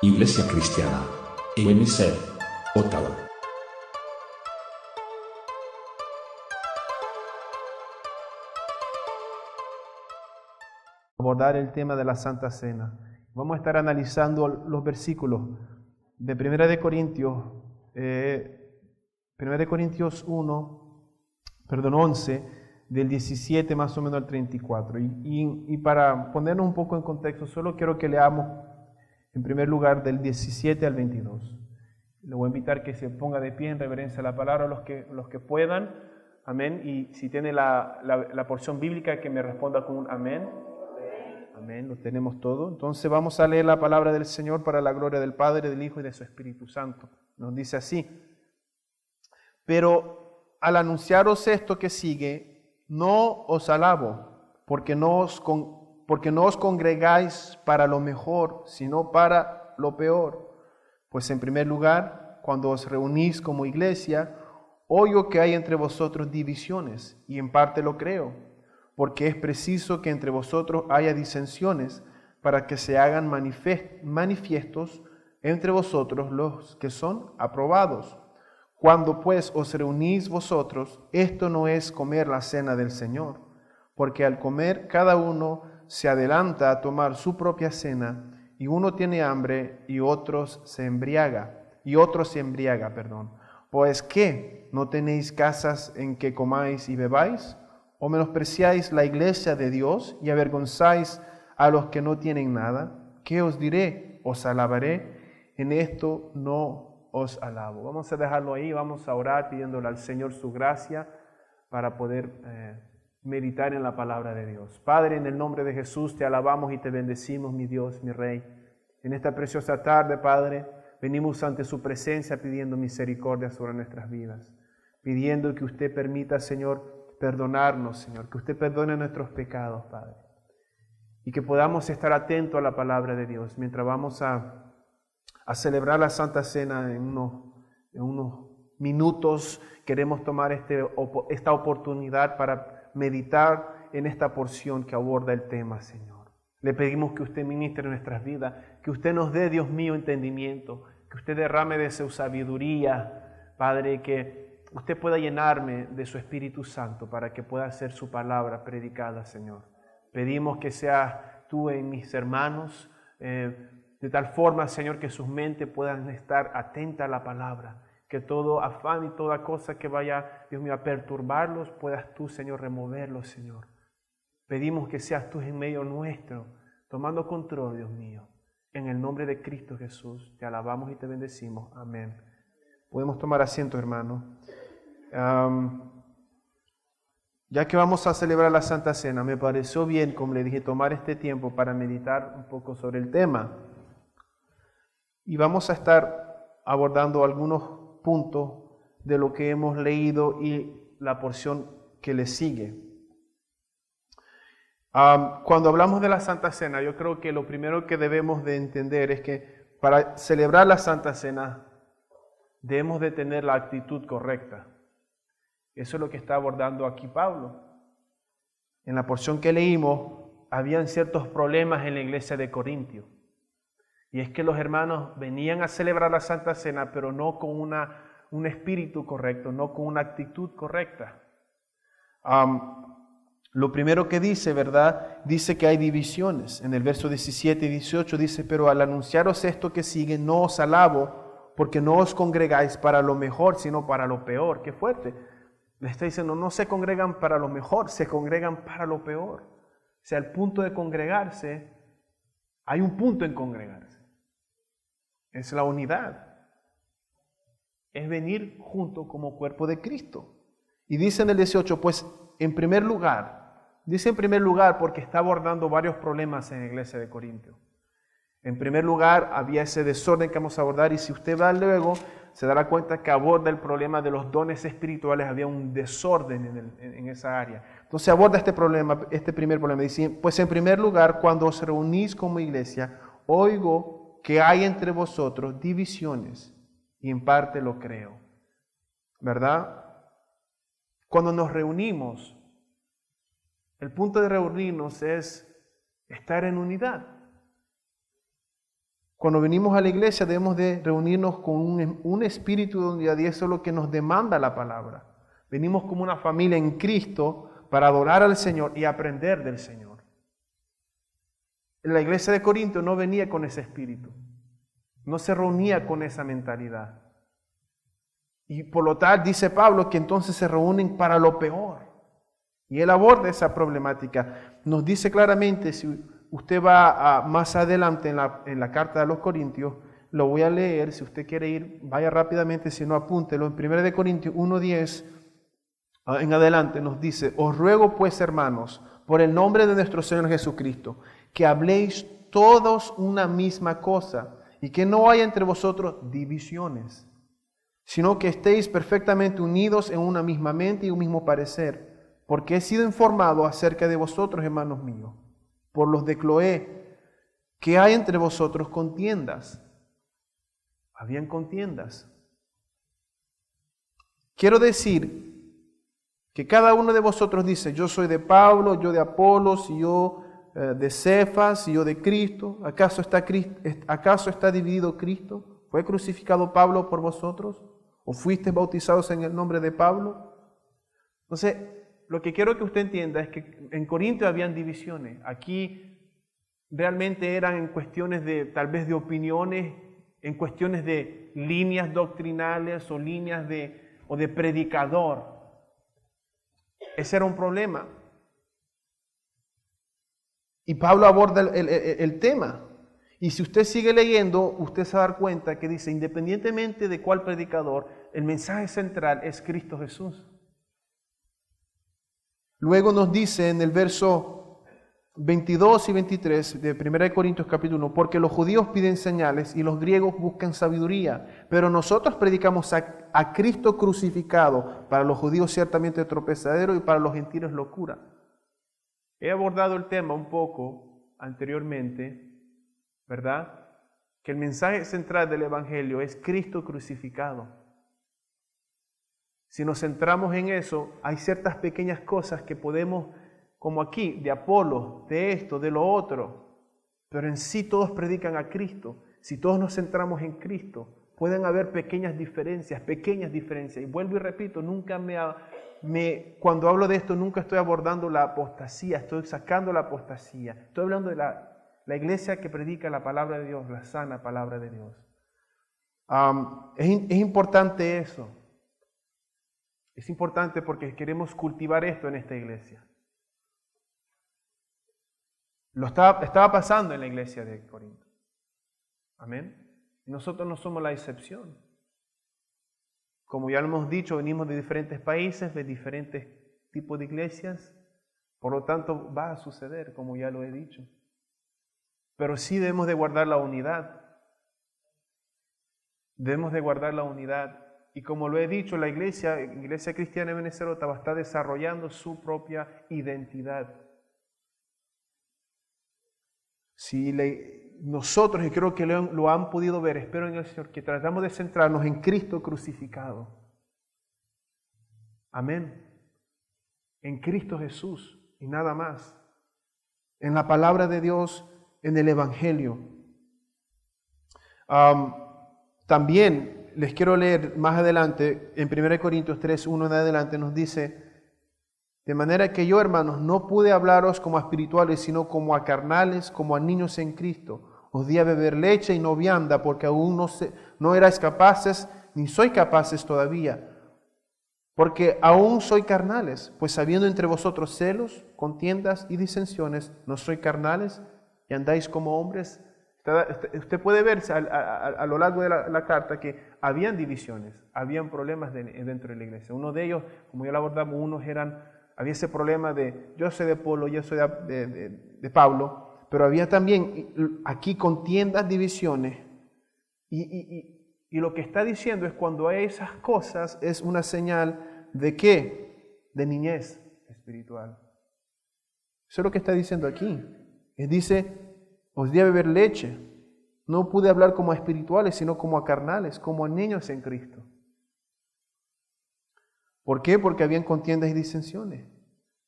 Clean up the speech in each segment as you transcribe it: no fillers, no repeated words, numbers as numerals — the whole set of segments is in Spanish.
Iglesia Cristiana, UNC, Ottawa. Abordar el tema de la Santa Cena. Vamos a estar analizando los versículos de 1 de Corintios, 1 de Corintios 11, del 17 más o menos al 34. Y para ponernos un poco en contexto, solo quiero que leamos en primer lugar del 17 al 22. Le voy a invitar que se ponga de pie en reverencia a la palabra los que puedan. Amén. Y si tiene la porción bíblica, que me responda con un amén. Amén, lo tenemos todo. Entonces vamos a leer la palabra del Señor para la gloria del Padre, del Hijo y de su Espíritu Santo. Nos dice así: pero al anunciaros esto que sigue, no os alabo, porque no os congregáis para lo mejor, sino para lo peor. Pues en primer lugar, cuando os reunís como iglesia, oigo que hay entre vosotros divisiones, y en parte lo creo, porque es preciso que entre vosotros haya disensiones, para que se hagan manifiestos entre vosotros los que son aprobados. Cuando pues os reunís vosotros, esto no es comer la cena del Señor, porque al comer cada uno se adelanta a tomar su propia cena, y uno tiene hambre y otros se embriaga. Pues ¿qué? ¿No tenéis casas en que comáis y bebáis? ¿O menospreciáis la iglesia de Dios y avergonzáis a los que no tienen nada? ¿Qué os diré? ¿Os alabaré? En esto no os alabo. Vamos a dejarlo ahí, vamos a orar pidiéndole al Señor su gracia para poder meditar en la palabra de Dios. Padre, en el nombre de Jesús te alabamos y te bendecimos, mi Dios, mi Rey. En esta preciosa tarde, Padre, venimos ante su presencia pidiendo misericordia sobre nuestras vidas, pidiendo que usted permita, Señor, perdonarnos, Señor, que usted perdone nuestros pecados, Padre, y que podamos estar atentos a la palabra de Dios mientras vamos a celebrar la Santa Cena en unos minutos. Queremos tomar esta oportunidad para meditar en esta porción que aborda el tema, Señor. Le pedimos que usted ministre en nuestras vidas, que usted nos dé, Dios mío, entendimiento, que usted derrame de su sabiduría, Padre, que usted pueda llenarme de su Espíritu Santo para que pueda ser su palabra predicada, Señor. Pedimos que seas tú en mis hermanos, de tal forma, Señor, que sus mentes puedan estar atentas a la palabra, que todo afán y toda cosa que vaya, Dios mío, a perturbarlos, puedas tú, Señor, removerlos, Señor. Pedimos que seas tú en medio nuestro, tomando control, Dios mío. En el nombre de Cristo Jesús, te alabamos y te bendecimos. Amén. Podemos tomar asiento, hermano. Ya que vamos a celebrar la Santa Cena, me pareció bien, como le dije, tomar este tiempo para meditar un poco sobre el tema. Y vamos a estar abordando algunos puntos de lo que hemos leído y la porción que le sigue. Cuando hablamos de la Santa Cena, yo creo que lo primero que debemos de entender es que para celebrar la Santa Cena debemos de tener la actitud correcta. Eso es lo que está abordando aquí Pablo. En la porción que leímos, habían ciertos problemas en la iglesia de Corintio. Y es que los hermanos venían a celebrar la Santa Cena, pero no con un espíritu correcto, no con una actitud correcta. Lo primero que dice, ¿verdad? Dice que hay divisiones. En el verso 17 y 18 dice: pero al anunciaros esto que sigue, no os alabo, porque no os congregáis para lo mejor, sino para lo peor. ¡Qué fuerte! Le está diciendo, no se congregan para lo mejor, se congregan para lo peor. O sea, el punto de congregarse, hay un punto en congregarse. Es la unidad. Es venir junto como cuerpo de Cristo. Y dice en el 18, pues en primer lugar, dice en primer lugar porque está abordando varios problemas en la iglesia de Corintio. En primer lugar, había ese desorden que vamos a abordar, y si usted va luego, se dará cuenta que aborda el problema de los dones espirituales. Había un desorden en esa área. Entonces aborda este primer problema. Dice, pues en primer lugar, cuando os reunís como iglesia, oigo que hay entre vosotros divisiones, y en parte lo creo. ¿Verdad? Cuando nos reunimos, el punto de reunirnos es estar en unidad. Cuando venimos a la iglesia debemos de reunirnos con un espíritu donde eso es lo que nos demanda la palabra. Venimos como una familia en Cristo para adorar al Señor y aprender del Señor. La iglesia de Corinto no venía con ese espíritu. No se reunía con esa mentalidad. Y por lo tal dice Pablo que entonces se reúnen para lo peor. Y él aborda esa problemática. Nos dice claramente, si usted va más adelante en la carta de los Corintios, lo voy a leer, si usted quiere ir, vaya rápidamente, si no apúntelo. En 1 Corintios 1:10 en adelante nos dice: os ruego pues, hermanos, por el nombre de nuestro Señor Jesucristo, que habléis todos una misma cosa y que no haya entre vosotros divisiones, sino que estéis perfectamente unidos en una misma mente y un mismo parecer, porque he sido informado acerca de vosotros, hermanos míos, por los de Cloé, que hay entre vosotros contiendas. Habían contiendas. Quiero decir que cada uno de vosotros dice: yo soy de Pablo, yo de Apolos, y yo de Cefas, y yo de Cristo. ¿Acaso está dividido Cristo? ¿Fue crucificado Pablo por vosotros? ¿O fuisteis bautizados en el nombre de Pablo? Entonces, lo que quiero que usted entienda es que en Corinto habían divisiones. Aquí realmente eran en cuestiones de, tal vez de opiniones, en cuestiones de líneas doctrinales o líneas de predicador. Ese era un problema. Y Pablo aborda el tema. Y si usted sigue leyendo, usted se va a dar cuenta que dice, independientemente de cuál predicador, el mensaje central es Cristo Jesús. Luego nos dice en el verso 22 y 23 de 1 Corintios capítulo 1, porque los judíos piden señales y los griegos buscan sabiduría, pero nosotros predicamos a Cristo crucificado, para los judíos ciertamente tropezadero y para los gentiles locura. He abordado el tema un poco anteriormente, ¿verdad? Que el mensaje central del Evangelio es Cristo crucificado. Si nos centramos en eso, hay ciertas pequeñas cosas que podemos, como aquí, de Apolo, de esto, de lo otro, pero en sí todos predican a Cristo. Si todos nos centramos en Cristo, pueden haber pequeñas diferencias. Y vuelvo y repito, cuando hablo de esto, nunca estoy abordando la apostasía, estoy sacando la apostasía. Estoy hablando de la iglesia que predica la palabra de Dios, la sana palabra de Dios. Es importante eso. Es importante porque queremos cultivar esto en esta iglesia. Estaba pasando en la iglesia de Corinto. Amén. Y nosotros no somos la excepción. Como ya lo hemos dicho, venimos de diferentes países, de diferentes tipos de iglesias. Por lo tanto, va a suceder, como ya lo he dicho. Pero sí debemos de guardar la unidad. Debemos de guardar la unidad. Y como lo he dicho, la iglesia cristiana de Venezuela está desarrollando su propia identidad. Si nosotros, y creo que lo han podido ver, espero en el Señor, que tratamos de centrarnos en Cristo crucificado. Amén. En Cristo Jesús y nada más. En la palabra de Dios, en el Evangelio. También les quiero leer más adelante, en 1 Corintios 3, 1 en adelante, nos dice: de manera que yo, hermanos, no pude hablaros como a espirituales, sino como a carnales, como a niños en Cristo. Os di a beber leche y no vianda, porque aún no erais capaces, ni sois capaces todavía. Porque aún sois carnales, pues habiendo entre vosotros celos, contiendas y disensiones, ¿no sois carnales y andáis como hombres? Usted puede ver a lo largo de la carta que habían divisiones, habían problemas dentro de la iglesia. Uno de ellos, como ya lo abordamos, había ese problema de yo soy de Apolo, yo soy de Pablo, pero había también aquí contiendas, divisiones. Y lo que está diciendo es cuando hay esas cosas es una señal de ¿qué? De niñez espiritual. Eso es lo que está diciendo aquí. Él dice: os di a beber leche. No pude hablar como a espirituales, sino como a carnales, como a niños en Cristo. ¿Por qué? Porque habían contiendas y disensiones.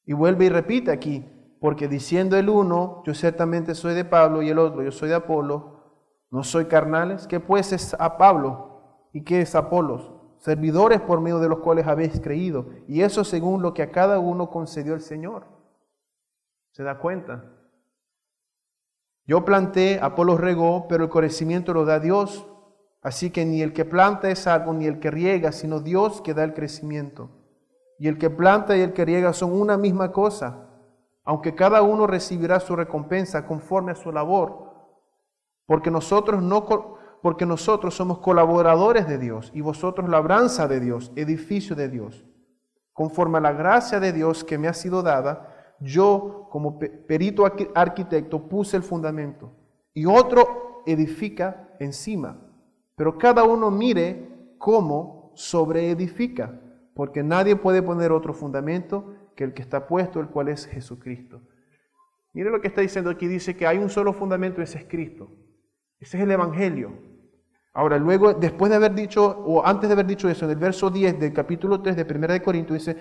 Y vuelve y repite aquí: porque diciendo el uno, yo ciertamente soy de Pablo, y el otro, yo soy de Apolo, ¿No soy carnales? ¿Qué pues es a Pablo y qué es Apolos? Servidores por medio de los cuales habéis creído, y eso según lo que a cada uno concedió el Señor. ¿Se da cuenta? Yo planté, Apolos regó, pero el crecimiento lo da Dios. Así que ni el que planta es algo, ni el que riega, sino Dios que da el crecimiento. Y el que planta y el que riega son una misma cosa, aunque cada uno recibirá su recompensa conforme a su labor, porque nosotros somos colaboradores de Dios y vosotros labranza de Dios, edificio de Dios. Conforme a la gracia de Dios que me ha sido dada, yo como perito arquitecto puse el fundamento y otro edifica encima. Pero cada uno mire cómo sobreedifica, porque nadie puede poner otro fundamento que el que está puesto, el cual es Jesucristo. Mire lo que está diciendo aquí, dice que hay un solo fundamento, ese es Cristo. Ese es el Evangelio. Ahora, luego, después de haber dicho, o antes de haber dicho eso, en el verso 10 del capítulo 3 de 1 de Corintios, dice,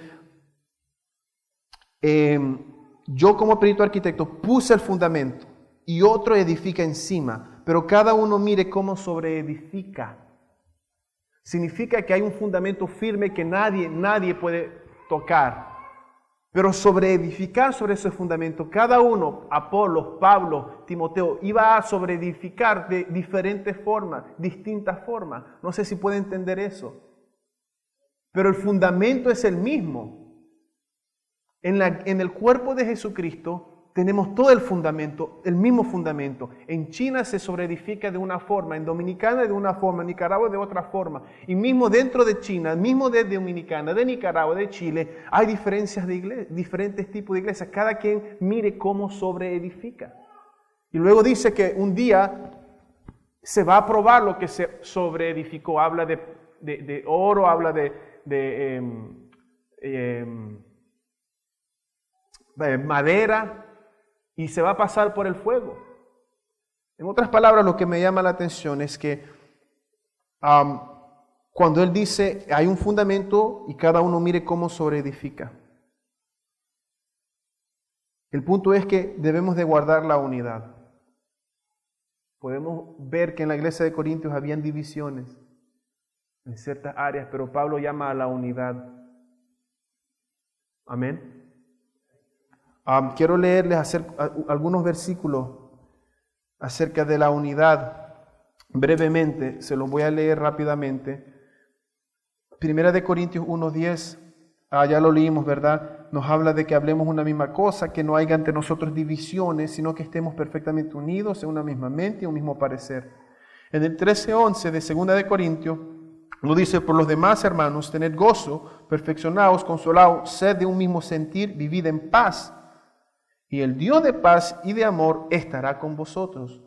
yo como perito arquitecto puse el fundamento y otro edifica encima, pero cada uno mire cómo sobreedifica. Significa que hay un fundamento firme que nadie puede tocar. Pero sobreedificar sobre ese fundamento, cada uno, Apolos, Pablo, Timoteo, iba a sobreedificar de diferentes formas, distintas formas. No sé si puede entender eso. Pero el fundamento es el mismo. En el cuerpo de Jesucristo tenemos todo el fundamento, el mismo fundamento. En China se sobreedifica de una forma, en Dominicana de una forma, en Nicaragua de otra forma. Y mismo dentro de China, mismo de Dominicana, de Nicaragua, de Chile, hay diferencias de iglesia, diferentes tipos de iglesias. Cada quien mire cómo sobreedifica. Y luego dice que un día se va a probar lo que se sobreedificó. Habla de oro, habla de madera, y se va a pasar por el fuego. En otras palabras, lo que me llama la atención es que cuando él dice hay un fundamento y cada uno mire cómo sobreedifica. El punto es que debemos de guardar la unidad. Podemos ver que en la iglesia de Corintios habían divisiones en ciertas áreas, pero Pablo llama a la unidad. Amén. Quiero leerles algunos versículos acerca de la unidad. Brevemente, se los voy a leer rápidamente. Primera de Corintios 1:10, ya lo leímos, ¿verdad? Nos habla de que hablemos una misma cosa, que no haya entre nosotros divisiones, sino que estemos perfectamente unidos en una misma mente y un mismo parecer. En el 13:11 de Segunda de Corintios, nos dice, por los demás, hermanos, tened gozo, perfeccionaos, consolaos, sed de un mismo sentir, vivid en paz. Y el Dios de paz y de amor estará con vosotros.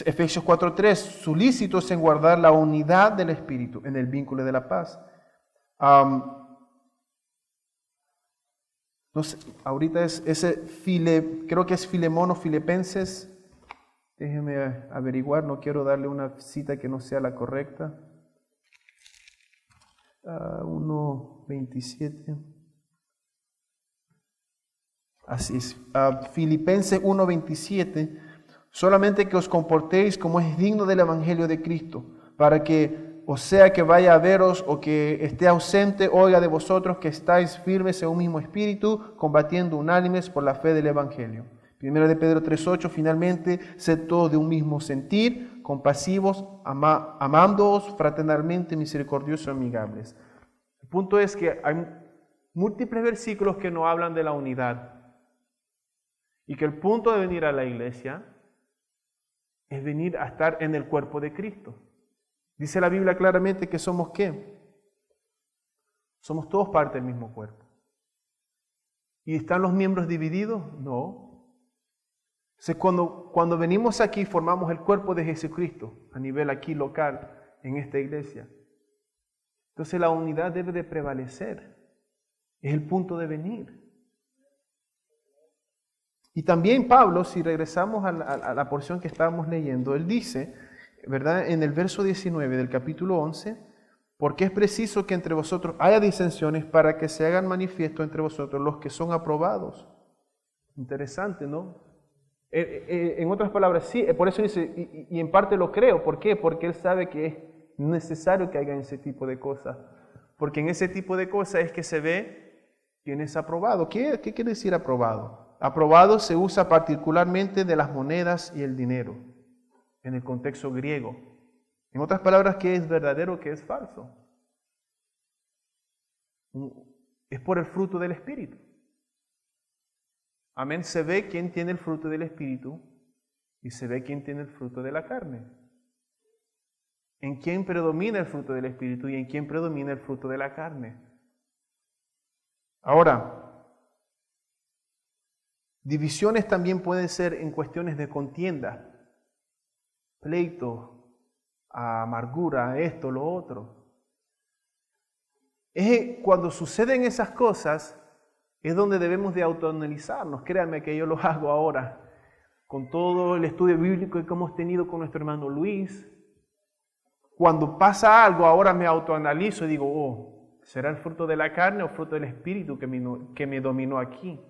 Efesios 4:3, solícitos en guardar la unidad del Espíritu en el vínculo de la paz. No sé, ahorita es creo que es Filemón o Filipenses. Déjenme averiguar, no quiero darle una cita que no sea la correcta. 1:27. Así es. Filipenses 1:27. Solamente que os comportéis como es digno del Evangelio de Cristo, para que, o sea que vaya a veros o que esté ausente, oiga de vosotros que estáis firmes en un mismo espíritu, combatiendo unánimes por la fe del Evangelio. Primera de Pedro 3:8, finalmente, sed todos de un mismo sentir, compasivos, amándoos fraternalmente, misericordiosos y amigables. El punto es que hay múltiples versículos que nos hablan de la unidad. Y que el punto de venir a la iglesia es venir a estar en el cuerpo de Cristo. Dice la Biblia claramente que somos ¿qué? Somos todos parte del mismo cuerpo. ¿Y están los miembros divididos? No. Entonces, cuando venimos aquí formamos el cuerpo de Jesucristo a nivel aquí local en esta iglesia. Entonces la unidad debe de prevalecer. Es el punto de venir. Y también Pablo, si regresamos a la porción que estábamos leyendo, él dice, ¿verdad? En el verso 19 del capítulo 11, porque es preciso que entre vosotros haya disensiones para que se hagan manifiesto entre vosotros los que son aprobados. Interesante, ¿no? En otras palabras, sí, por eso dice, y en parte lo creo. ¿Por qué? Porque Él sabe que es necesario que hagan ese tipo de cosas. Porque en ese tipo de cosas es que se ve quién es aprobado. ¿Qué quiere decir aprobado? Aprobado se usa particularmente de las monedas y el dinero, en el contexto griego. En otras palabras, ¿qué es verdadero, qué es falso? Es por el fruto del Espíritu. Amén. Se ve quién tiene el fruto del Espíritu y se ve quién tiene el fruto de la carne. En quién predomina el fruto del Espíritu y en quién predomina el fruto de la carne. Ahora, divisiones también pueden ser en cuestiones de contienda, pleito, amargura, esto, lo otro. Cuando suceden esas cosas, es donde debemos de autoanalizarnos. Créanme que yo lo hago ahora, con todo el estudio bíblico que hemos tenido con nuestro hermano Luis. Cuando pasa algo, ahora me autoanalizo y digo, ¿será el fruto de la carne o fruto del Espíritu que me dominó aquí?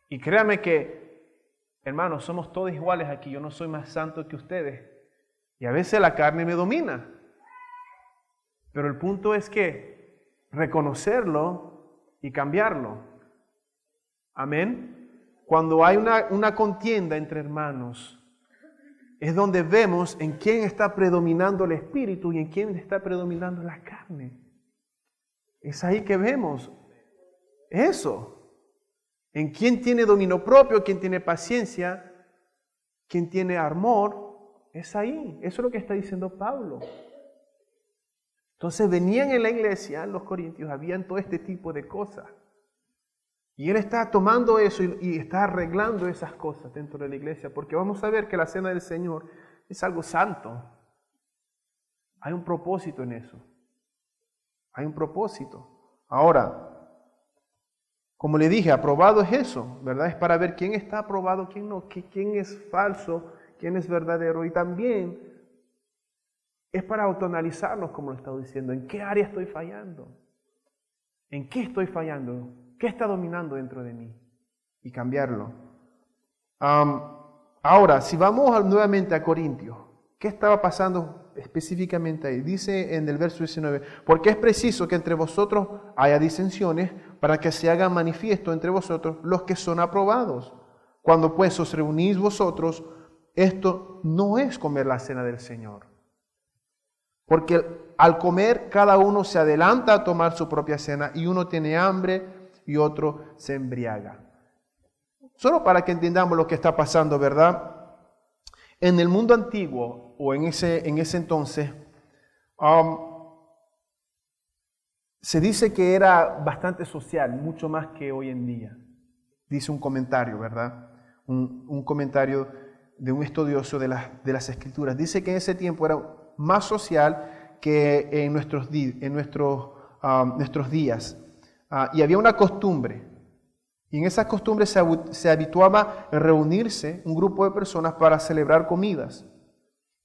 Y créanme que, hermanos, somos todos iguales aquí. Yo no soy más santo que ustedes. Y a veces la carne me domina. Pero el punto es que reconocerlo y cambiarlo. Amén. Cuando hay una contienda entre hermanos, es donde vemos en quién está predominando el Espíritu y en quién está predominando la carne. Es ahí que vemos eso. En quién tiene dominio propio, quién tiene paciencia, quién tiene amor. Es ahí. Eso es lo que está diciendo Pablo. Entonces venían en la iglesia, los corintios, habían todo este tipo de cosas. Y él está tomando eso y está arreglando esas cosas dentro de la iglesia, porque vamos a ver que la cena del Señor es algo santo. Hay un propósito en eso. Hay un propósito. Ahora, como le dije, aprobado es eso, ¿verdad? Es para ver quién está aprobado, quién no, quién es falso, quién es verdadero. Y también es para autoanalizarnos, como lo he estado diciendo, en qué área estoy fallando, en qué estoy fallando, qué está dominando dentro de mí y cambiarlo. Ahora, si vamos nuevamente a Corintios, ¿qué estaba pasando específicamente ahí? Dice en el verso 19, porque es preciso que entre vosotros haya disensiones para que se haga manifiesto entre vosotros los que son aprobados. Cuando pues os reunís vosotros, esto no es comer la cena del Señor. Porque al comer cada uno se adelanta a tomar su propia cena y uno tiene hambre y otro se embriaga. Solo para que entendamos lo que está pasando, ¿verdad? En el mundo antiguo o en ese entonces, se dice que era bastante social, mucho más que hoy en día. Dice un comentario, ¿verdad? Un comentario de un estudioso de las Escrituras. Dice que en ese tiempo era más social que en nuestros días. Y había una costumbre. Y en esa costumbre se habituaba a reunirse un grupo de personas para celebrar comidas.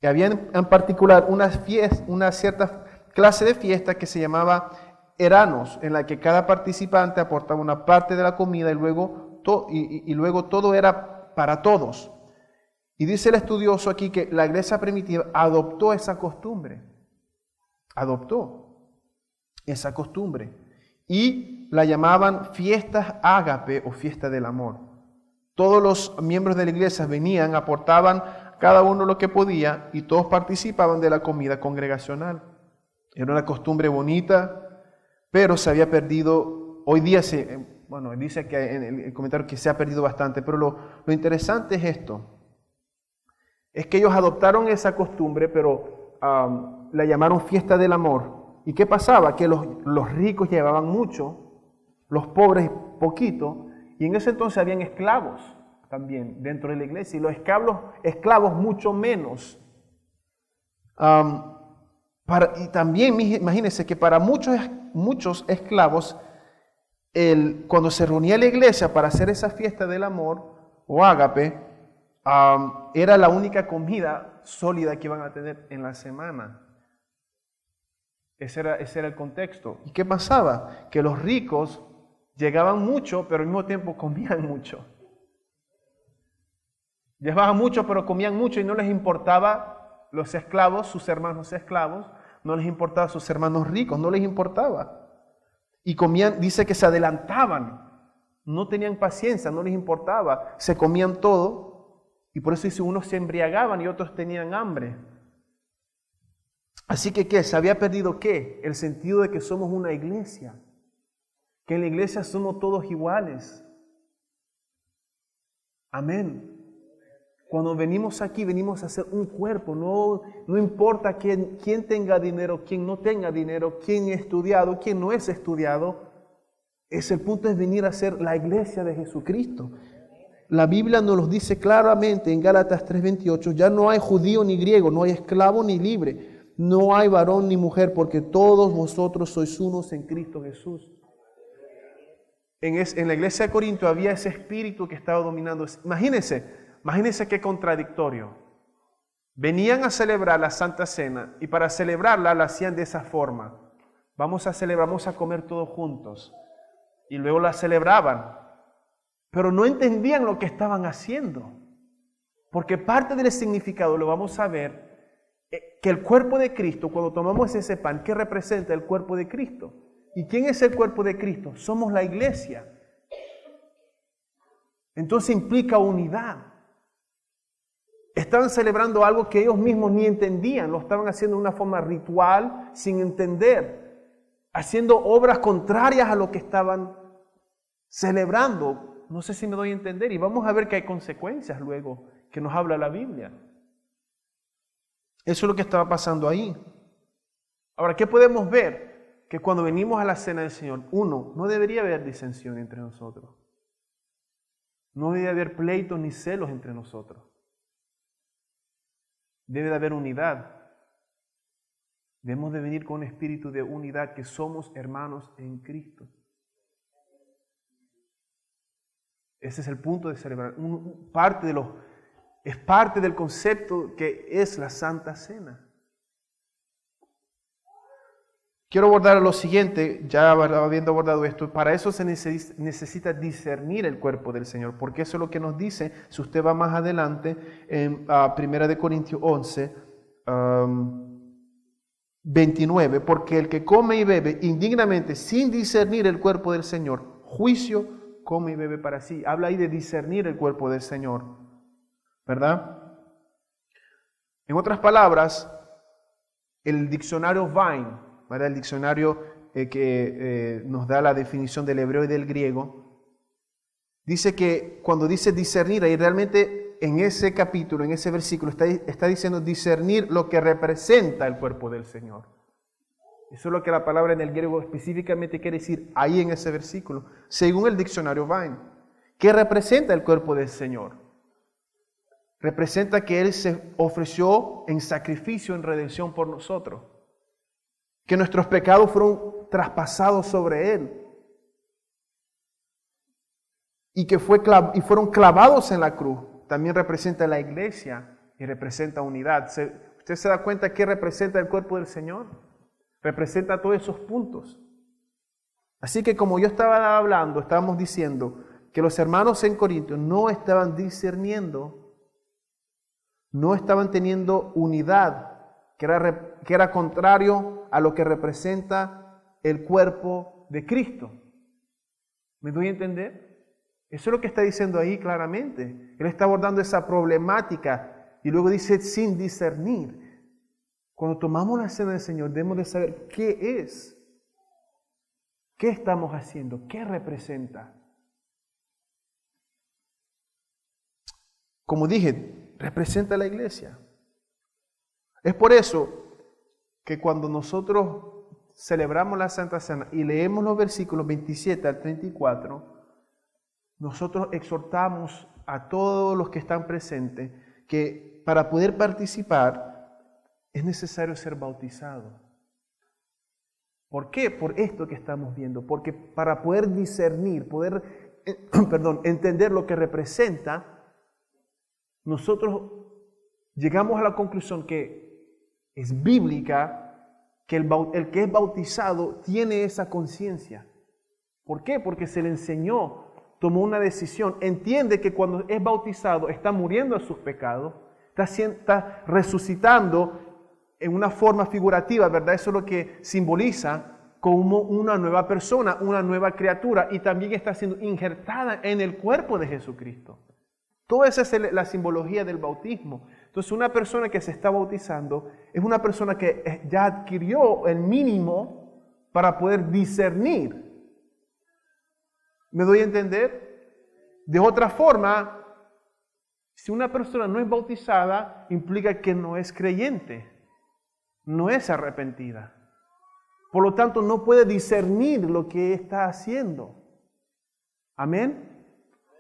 Y había en particular una cierta clase de fiesta que se llamaba eranos, en la que cada participante aportaba una parte de la comida y luego todo era para todos. Y dice el estudioso aquí que la iglesia primitiva adoptó esa costumbre. Adoptó esa costumbre. Y la llamaban fiestas ágape o fiesta del amor. Todos los miembros de la iglesia venían, aportaban cada uno lo que podía y todos participaban de la comida congregacional. Era una costumbre bonita, pero se había perdido. Hoy día dice que en el comentario que se ha perdido bastante, pero lo interesante es esto. Es que ellos adoptaron esa costumbre, pero la llamaron fiesta del amor. ¿Y qué pasaba? Que los ricos llevaban mucho, los pobres poquito, y en ese entonces habían esclavos también dentro de la iglesia, y los esclavos mucho menos. Y también imagínense que para muchos esclavos, cuando se reunía la iglesia para hacer esa fiesta del amor o ágape, era la única comida sólida que iban a tener en la semana. Ese era el contexto. ¿Y qué pasaba? Que los ricos llegaban mucho, pero al mismo tiempo comían mucho. Llevaban mucho, pero comían mucho y no les importaba los esclavos, sus hermanos esclavos, no les importaba sus hermanos ricos, no les importaba. Y comían, dice que se adelantaban, no tenían paciencia, no les importaba, se comían todo y por eso dice unos se embriagaban y otros tenían hambre. Así que ¿qué? ¿Se había perdido qué? El sentido de que somos una iglesia, que en la iglesia somos todos iguales. Amén. Cuando venimos aquí, venimos a hacer un cuerpo. No importa quién tenga dinero, quién no tenga dinero, quién es estudiado, quién no es estudiado. El punto es venir a ser la iglesia de Jesucristo. La Biblia nos lo dice claramente en Gálatas 3:28. Ya no hay judío ni griego, no hay esclavo ni libre, no hay varón ni mujer, porque todos vosotros sois unos en Cristo Jesús. En la iglesia de Corinto había ese espíritu que estaba dominando. Imagínense qué contradictorio. Venían a celebrar la Santa Cena y para celebrarla la hacían de esa forma. Vamos a celebrar, vamos a comer todos juntos. Y luego la celebraban. Pero no entendían lo que estaban haciendo. Porque parte del significado, lo vamos a ver, que el cuerpo de Cristo, cuando tomamos ese pan, ¿qué representa el cuerpo de Cristo? ¿Y quién es el cuerpo de Cristo? Somos la iglesia. Entonces implica unidad. Estaban celebrando algo que ellos mismos ni entendían, lo estaban haciendo de una forma ritual, sin entender, haciendo obras contrarias a lo que estaban celebrando. No sé si me doy a entender, y vamos a ver que hay consecuencias luego que nos habla la Biblia. Eso es lo que estaba pasando ahí. Ahora, ¿qué podemos ver? Que cuando venimos a la cena del Señor, uno, no debería haber disensión entre nosotros. No debería haber pleitos ni celos entre nosotros. Debe de haber unidad. Debemos de venir con un espíritu de unidad, que somos hermanos en Cristo. Ese es el punto de celebrar. Es parte del concepto que es la Santa Cena. Quiero abordar lo siguiente, ya habiendo abordado esto. Para eso se necesita discernir el cuerpo del Señor, porque eso es lo que nos dice, si usted va más adelante, en 1 Corintios 11, 29, porque el que come y bebe indignamente sin discernir el cuerpo del Señor, juicio come y bebe para sí. Habla ahí de discernir el cuerpo del Señor, ¿verdad? En otras palabras, el diccionario Vine, ¿verdad? El diccionario que nos da la definición del hebreo y del griego, dice que cuando dice discernir, ahí realmente en ese capítulo, en ese versículo, está diciendo discernir lo que representa el cuerpo del Señor. Eso es lo que la palabra en el griego específicamente quiere decir ahí en ese versículo, según el diccionario Vine. ¿Qué representa el cuerpo del Señor? Representa que Él se ofreció en sacrificio, en redención por nosotros. Que nuestros pecados fueron traspasados sobre Él. Y que fueron clavados en la cruz. También representa la iglesia y representa unidad. ¿Usted se da cuenta qué representa el cuerpo del Señor? Representa todos esos puntos. Así que como yo estaba hablando, estábamos diciendo que los hermanos en Corinto no estaban discerniendo, no estaban teniendo unidad, que era contrario a lo que representa el cuerpo de Cristo. ¿Me doy a entender? Eso es lo que está diciendo ahí claramente. Él está abordando esa problemática y luego dice sin discernir. Cuando tomamos la cena del Señor debemos de saber qué es, qué estamos haciendo, qué representa. Como dije, representa a la iglesia. Es por eso que cuando nosotros celebramos la Santa Cena y leemos los versículos 27 al 34, nosotros exhortamos a todos los que están presentes que para poder participar es necesario ser bautizado. ¿Por qué? Por esto que estamos viendo. Porque para poder discernir, entender lo que representa, nosotros llegamos a la conclusión que es bíblica, que el que es bautizado tiene esa conciencia. ¿Por qué? Porque se le enseñó tomó una decisión, entiende que cuando es bautizado está muriendo a sus pecados, está resucitando en una forma figurativa, ¿verdad? Eso es lo que simboliza como una nueva persona, una nueva criatura, y también está siendo injertada en el cuerpo de Jesucristo. Toda esa es la simbología del bautismo. Entonces, una persona que se está bautizando es una persona que ya adquirió el mínimo para poder discernir. ¿Me doy a entender? De otra forma, si una persona no es bautizada, implica que no es creyente, no es arrepentida. Por lo tanto, no puede discernir lo que está haciendo. Amén.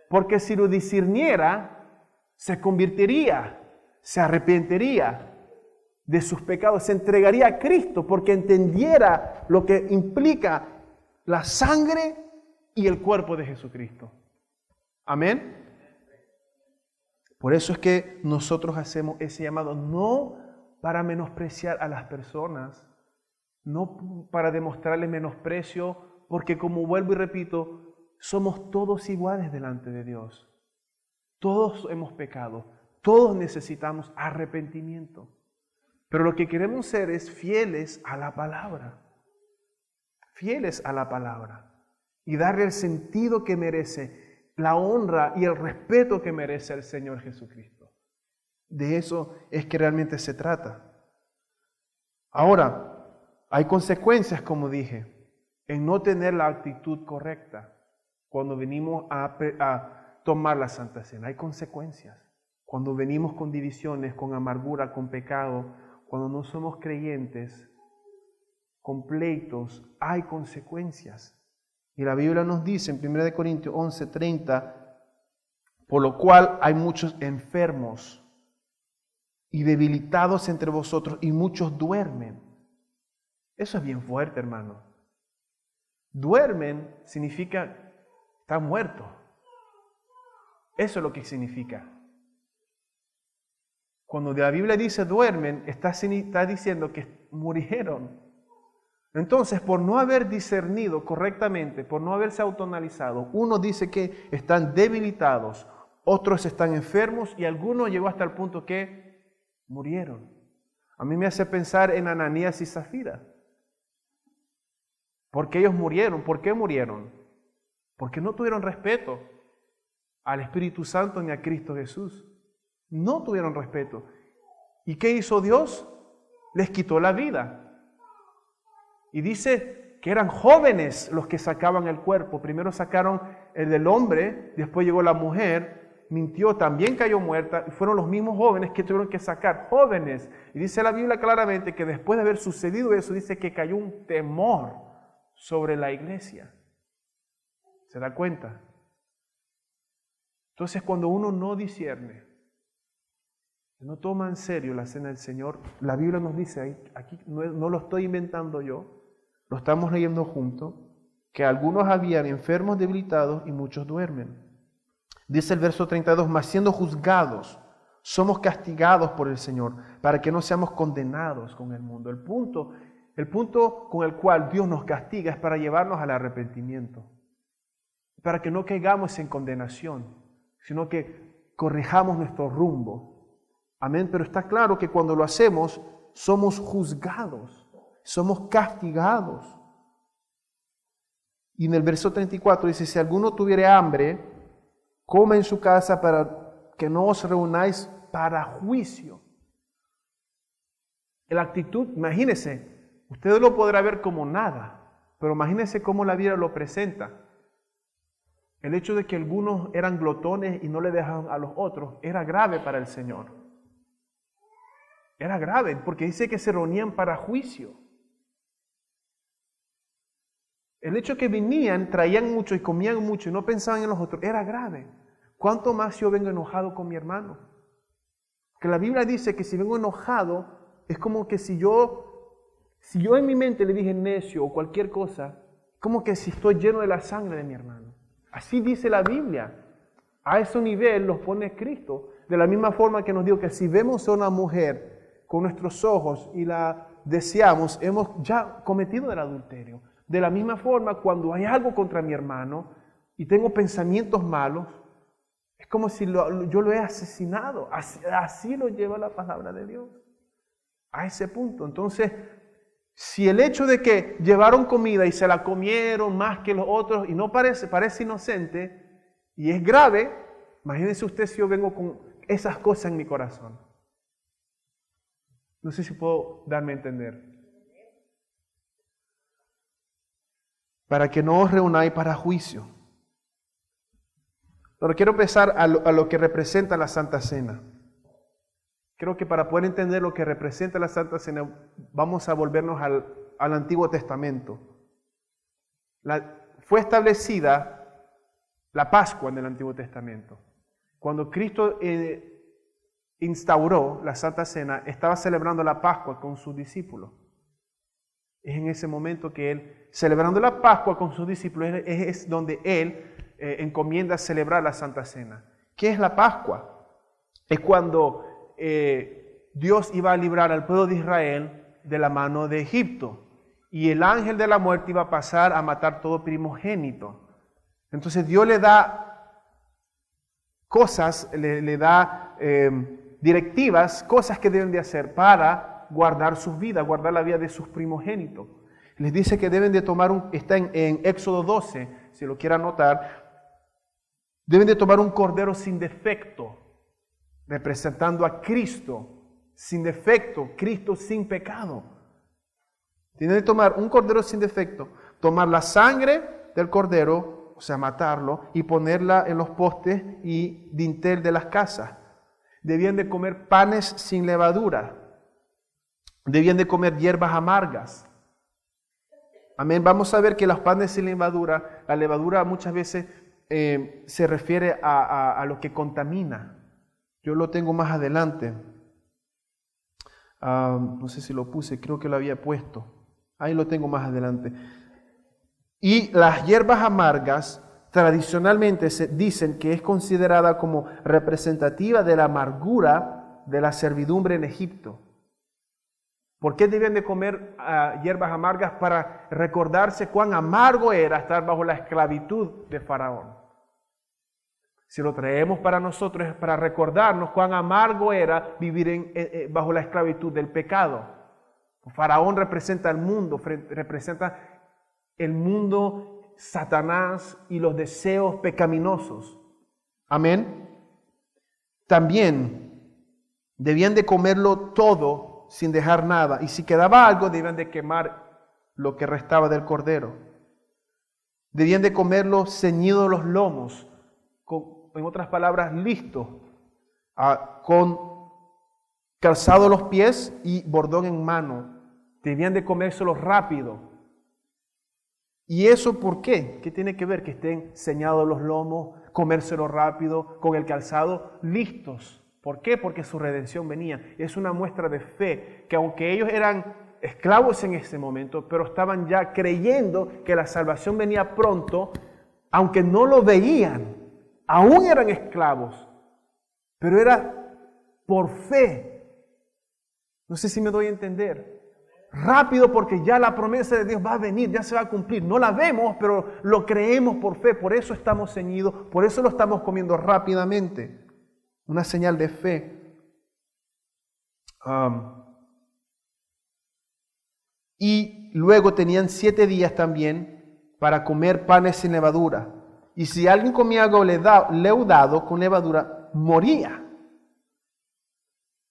Porque si lo discerniera, se convertiría, se arrepentiría de sus pecados, se entregaría a Cristo porque entendiera lo que implica la sangre y el cuerpo de Jesucristo. Amén. Por eso es que nosotros hacemos ese llamado, no para menospreciar a las personas, no para demostrarles menosprecio, porque como vuelvo y repito, somos todos iguales delante de Dios. Todos hemos pecado, todos necesitamos arrepentimiento. Pero lo que queremos ser es fieles a la palabra, fieles a la palabra y darle el sentido que merece, la honra y el respeto que merece el Señor Jesucristo. De eso es que realmente se trata. Ahora, hay consecuencias, como dije, en no tener la actitud correcta cuando venimos a tomar la Santa Cena. Hay consecuencias. Cuando venimos con divisiones, con amargura, con pecado, cuando no somos creyentes, con pleitos, hay consecuencias. Y la Biblia nos dice en 1 Corintios 11:30, por lo cual hay muchos enfermos y debilitados entre vosotros y muchos duermen. Eso es bien fuerte, hermano. Duermen significa estar muerto. Eso es lo que significa. Cuando la Biblia dice duermen, está diciendo que murieron. Entonces, por no haber discernido correctamente, por no haberse autoanalizado, uno dice que están debilitados, otros están enfermos y algunos llegó hasta el punto que murieron. A mí me hace pensar en Ananías y Zafira. ¿Por qué ellos murieron? ¿Por qué murieron? Porque no tuvieron respeto al Espíritu Santo ni a Cristo Jesús. No tuvieron respeto. ¿Y qué hizo Dios? Les quitó la vida. Y dice que eran jóvenes los que sacaban el cuerpo. Primero sacaron el del hombre, después llegó la mujer, mintió, también cayó muerta, y fueron los mismos jóvenes que tuvieron que sacar, jóvenes. Y dice la Biblia claramente que después de haber sucedido eso, dice que cayó un temor sobre la iglesia. ¿Se da cuenta? Entonces, cuando uno no discierne, no toma en serio la cena del Señor, la Biblia nos dice, aquí no lo estoy inventando yo, lo estamos leyendo juntos, que algunos habían enfermos debilitados y muchos duermen. Dice el verso 32, mas siendo juzgados, somos castigados por el Señor, para que no seamos condenados con el mundo. El punto con el cual Dios nos castiga es para llevarnos al arrepentimiento, para que no caigamos en condenación, sino que corrijamos nuestro rumbo. Amén, pero está claro que cuando lo hacemos, somos juzgados, somos castigados. Y en el verso 34 dice, si alguno tuviere hambre, coma en su casa para que no os reunáis para juicio. La actitud, imagínense, usted lo podrá ver como nada, pero imagínense cómo la Biblia lo presenta. El hecho de que algunos eran glotones y no le dejaban a los otros era grave para el Señor. Era grave porque dice que se reunían para juicio. El hecho que venían, traían mucho y comían mucho y no pensaban en los otros, era grave. ¿Cuánto más yo vengo enojado con mi hermano? Que la Biblia dice que si vengo enojado, es como que si yo en mi mente le dije necio o cualquier cosa, como que si estoy lleno de la sangre de mi hermano. Así dice la Biblia. A ese nivel los pone Cristo. De la misma forma que nos dijo que si vemos a una mujer con nuestros ojos y la deseamos, hemos ya cometido el adulterio. De la misma forma, cuando hay algo contra mi hermano y tengo pensamientos malos, es como si yo lo he asesinado. Así lo lleva la palabra de Dios. A ese punto. Entonces, si el hecho de que llevaron comida y se la comieron más que los otros y no parece inocente y es grave, imagínense usted si yo vengo con esas cosas en mi corazón. No sé si puedo darme a entender. Para que no os reunáis para juicio. Pero quiero empezar a lo que representa la Santa Cena. Creo que para poder entender lo que representa la Santa Cena, vamos a volvernos al Antiguo Testamento. Fue establecida la Pascua en el Antiguo Testamento. Cuando Cristo instauró la Santa Cena, estaba celebrando la Pascua con sus discípulos. Es en ese momento que Él, celebrando la Pascua con sus discípulos, es donde Él encomienda celebrar la Santa Cena. ¿Qué es la Pascua? Es cuando Dios iba a librar al pueblo de Israel de la mano de Egipto. Y el ángel de la muerte iba a pasar a matar todo primogénito. Entonces Dios le da cosas, le da directivas, cosas que deben de hacer para guardar sus vidas, guardar la vida de sus primogénitos. Les dice que deben de tomar está en Éxodo 12, si lo quieren anotar, deben de tomar un cordero sin defecto, representando a Cristo sin defecto, Cristo sin pecado. Tienen que tomar un cordero sin defecto, tomar la sangre del cordero, o sea, matarlo, y ponerla en los postes y dintel de las casas. Debían de comer panes sin levadura. Debían de comer hierbas amargas. Amén. Vamos a ver que los panes sin levadura, la levadura muchas veces se refiere a lo que contamina. Yo lo tengo más adelante. No sé si lo puse, creo que lo había puesto. Ahí lo tengo más adelante. Y las hierbas amargas tradicionalmente se dicen que es considerada como representativa de la amargura de la servidumbre en Egipto. ¿Por qué debían de comer hierbas amargas? Para recordarse cuán amargo era estar bajo la esclavitud de Faraón. Si lo traemos para nosotros es para recordarnos cuán amargo era vivir bajo la esclavitud del pecado. Faraón representa el mundo, representa el mundo, Satanás y los deseos pecaminosos. Amén. También debían de comerlo todo sin dejar nada. Y si quedaba algo, debían de quemar lo que restaba del cordero. Debían de comerlo ceñido los lomos, en otras palabras, listo, con calzado los pies y bordón en mano. Debían de comérselo rápido. ¿Y eso por qué? ¿Qué tiene que ver? Que estén ceñados los lomos, comérselo rápido, con el calzado listos. ¿Por qué? Porque su redención venía. Es una muestra de fe, que aunque ellos eran esclavos en ese momento, pero estaban ya creyendo que la salvación venía pronto, aunque no lo veían, aún eran esclavos, pero era por fe. No sé si me doy a entender. Rápido, porque ya la promesa de Dios va a venir, ya se va a cumplir. No la vemos, pero lo creemos por fe. Por eso estamos ceñidos, por eso lo estamos comiendo rápidamente. Una señal de fe. Y luego tenían 7 días también para comer panes sin levadura. Y si alguien comía algo leudado con levadura, moría.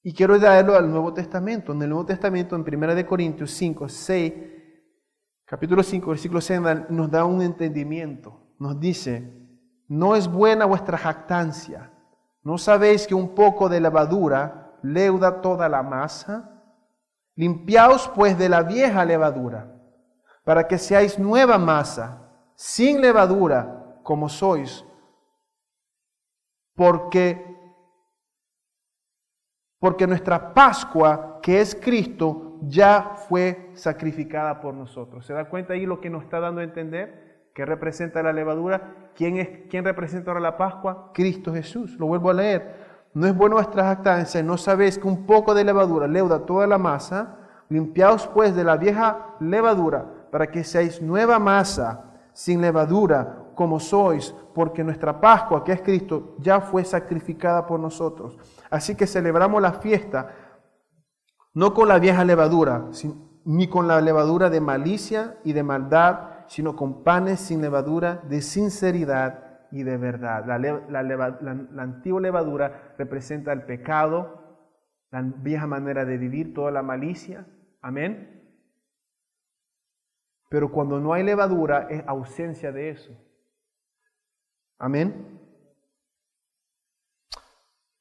Y quiero traerlo al Nuevo Testamento. En el Nuevo Testamento, en 1 Corintios 5, 6, capítulo 5, versículo 6, nos da un entendimiento. Nos dice, no es buena vuestra jactancia. ¿No sabéis que un poco de levadura leuda toda la masa? Limpiaos pues de la vieja levadura, para que seáis nueva masa, sin levadura, como sois. Porque nuestra Pascua, que es Cristo, ya fue sacrificada por nosotros. ¿Se da cuenta ahí lo que nos está dando a entender? ¿Qué representa la levadura? ¿Quién representa ahora la Pascua? Cristo Jesús. Lo vuelvo a leer. No es bueno vuestra jactancia, ¿no sabéis que un poco de levadura leuda toda la masa? Limpiaos pues de la vieja levadura, para que seáis nueva masa, sin levadura, como sois, porque nuestra Pascua, que es Cristo, ya fue sacrificada por nosotros. Así que celebramos la fiesta no con la vieja levadura, ni con la levadura de malicia y de maldad, sino con panes sin levadura, de sinceridad y de verdad. La antigua levadura representa el pecado, la vieja manera de vivir, toda la malicia. Amén. Pero cuando no hay levadura, es ausencia de eso. Amén.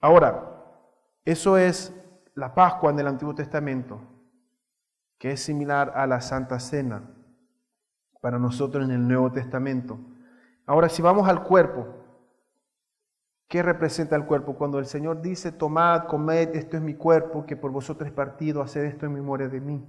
Ahora, eso es la Pascua en el Antiguo Testamento, que es similar a la Santa Cena para nosotros en el Nuevo Testamento. Ahora, si vamos al cuerpo, ¿qué representa el cuerpo? Cuando el Señor dice, tomad, comed, esto es mi cuerpo, que por vosotros es partido, haced esto en memoria de mí.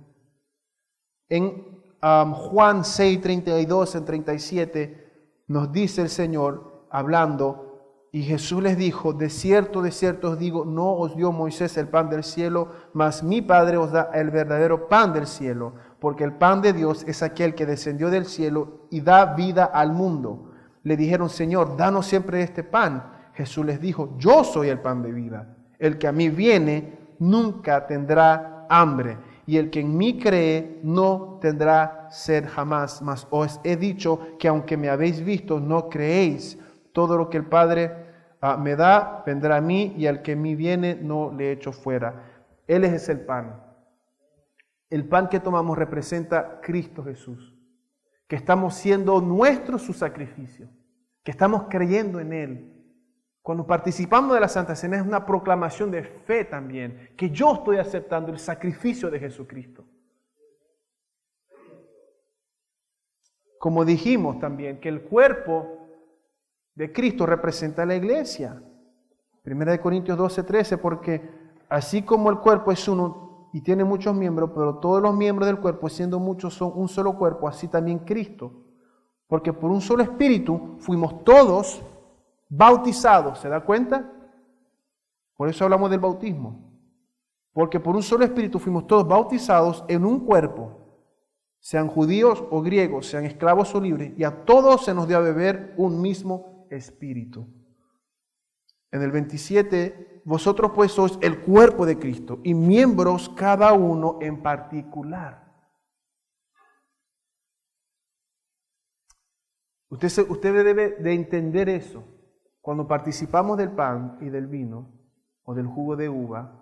En Juan 6, 32 en 37, nos dice el Señor, hablando, y Jesús les dijo, de cierto os digo, no os dio Moisés el pan del cielo, mas mi Padre os da el verdadero pan del cielo, porque el pan de Dios es aquel que descendió del cielo y da vida al mundo. Le dijeron, Señor, danos siempre este pan. Jesús les dijo, yo soy el pan de vida. El que a mí viene nunca tendrá hambre, y el que en mí cree no tendrá sed jamás. Mas os he dicho que aunque me habéis visto, no creéis. Todo lo que el Padre me da, vendrá a mí, y al que en mí viene, no le echo fuera. Él es el pan. El pan que tomamos representa a Cristo Jesús, que estamos siendo nuestro su sacrificio, que estamos creyendo en Él. Cuando participamos de la Santa Cena es una proclamación de fe también, que yo estoy aceptando el sacrificio de Jesucristo. Como dijimos también, que el cuerpo de Cristo representa a la iglesia. 1 Corintios 12, 13, porque así como el cuerpo es uno y tiene muchos miembros, pero todos los miembros del cuerpo, siendo muchos, son un solo cuerpo, así también Cristo. Porque por un solo espíritu fuimos todos bautizados, ¿se da cuenta? Por eso hablamos del bautismo. Porque por un solo espíritu fuimos todos bautizados en un cuerpo, sean judíos o griegos, sean esclavos o libres, y a todos se nos dio a beber un mismo espíritu. En el 27, vosotros pues sois el cuerpo de Cristo y miembros cada uno en particular. Usted debe de entender eso. Cuando participamos del pan y del vino o del jugo de uva,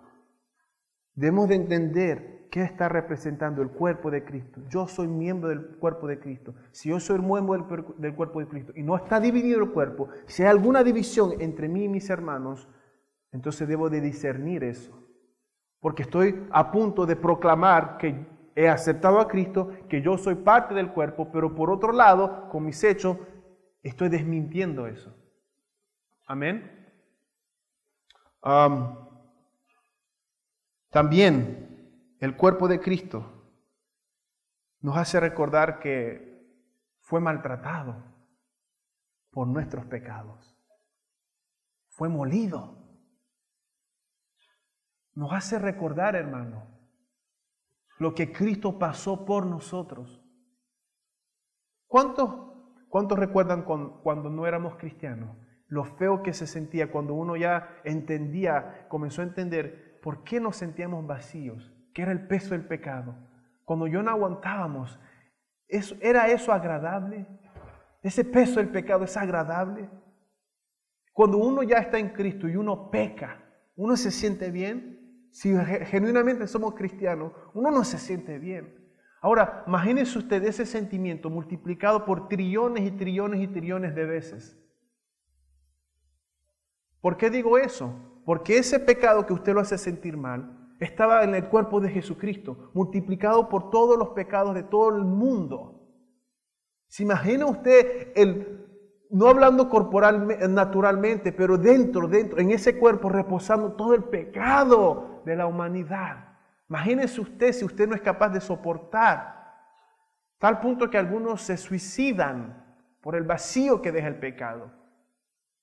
debemos de entender qué está representando el cuerpo de Cristo. Yo soy miembro del cuerpo de Cristo. Si yo soy miembro del cuerpo de Cristo y no está dividido el cuerpo, si hay alguna división entre mí y mis hermanos, entonces debo de discernir eso. Porque estoy a punto de proclamar que he aceptado a Cristo, que yo soy parte del cuerpo, pero por otro lado, con mis hechos, estoy desmintiendo eso. Amén. También el cuerpo de Cristo nos hace recordar que fue maltratado por nuestros pecados. Fue molido. Nos hace recordar, hermano, lo que Cristo pasó por nosotros. ¿Cuántos recuerdan cuando no éramos cristianos? Lo feo que se sentía cuando uno ya comenzó a entender por qué nos sentíamos vacíos, que era el peso del pecado. Cuando yo no aguantábamos, ¿era eso agradable? ¿Ese peso del pecado es agradable? Cuando uno ya está en Cristo y uno peca, ¿uno se siente bien? Si genuinamente somos cristianos, uno no se siente bien. Ahora, imagínense usted ese sentimiento multiplicado por trillones y trillones y trillones de veces. ¿Por qué digo eso? Porque ese pecado que usted lo hace sentir mal estaba en el cuerpo de Jesucristo, multiplicado por todos los pecados de todo el mundo. ¿Se imagina usted, no hablando naturalmente, pero dentro, en ese cuerpo reposando todo el pecado de la humanidad? Imagínese usted si usted no es capaz de soportar, tal punto que algunos se suicidan por el vacío que deja el pecado.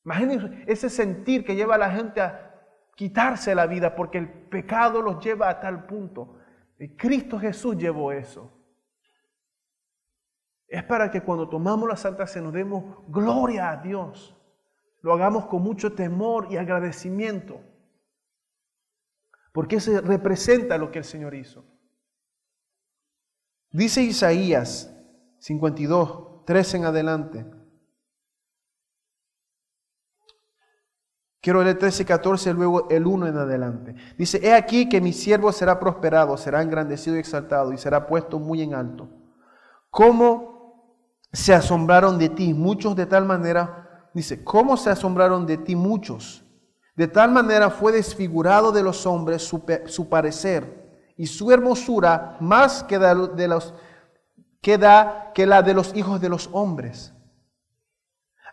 Imagínense ese sentir que lleva a la gente a quitarse la vida porque el pecado los lleva a tal punto. Y Cristo Jesús llevó eso. Es para que cuando tomamos la Santa Cena nos demos gloria a Dios. Lo hagamos con mucho temor y agradecimiento. Porque eso representa lo que el Señor hizo. Dice Isaías 52, 13 en adelante. Quiero leer 13 y 14, luego el 1 en adelante. Dice, he aquí que mi siervo será prosperado, será engrandecido y exaltado, y será puesto muy en alto. ¿Cómo se asombraron de ti muchos de tal manera? Dice, ¿cómo se asombraron de ti muchos? De tal manera fue desfigurado de los hombres su parecer, y su hermosura más que la de los hijos de los hombres.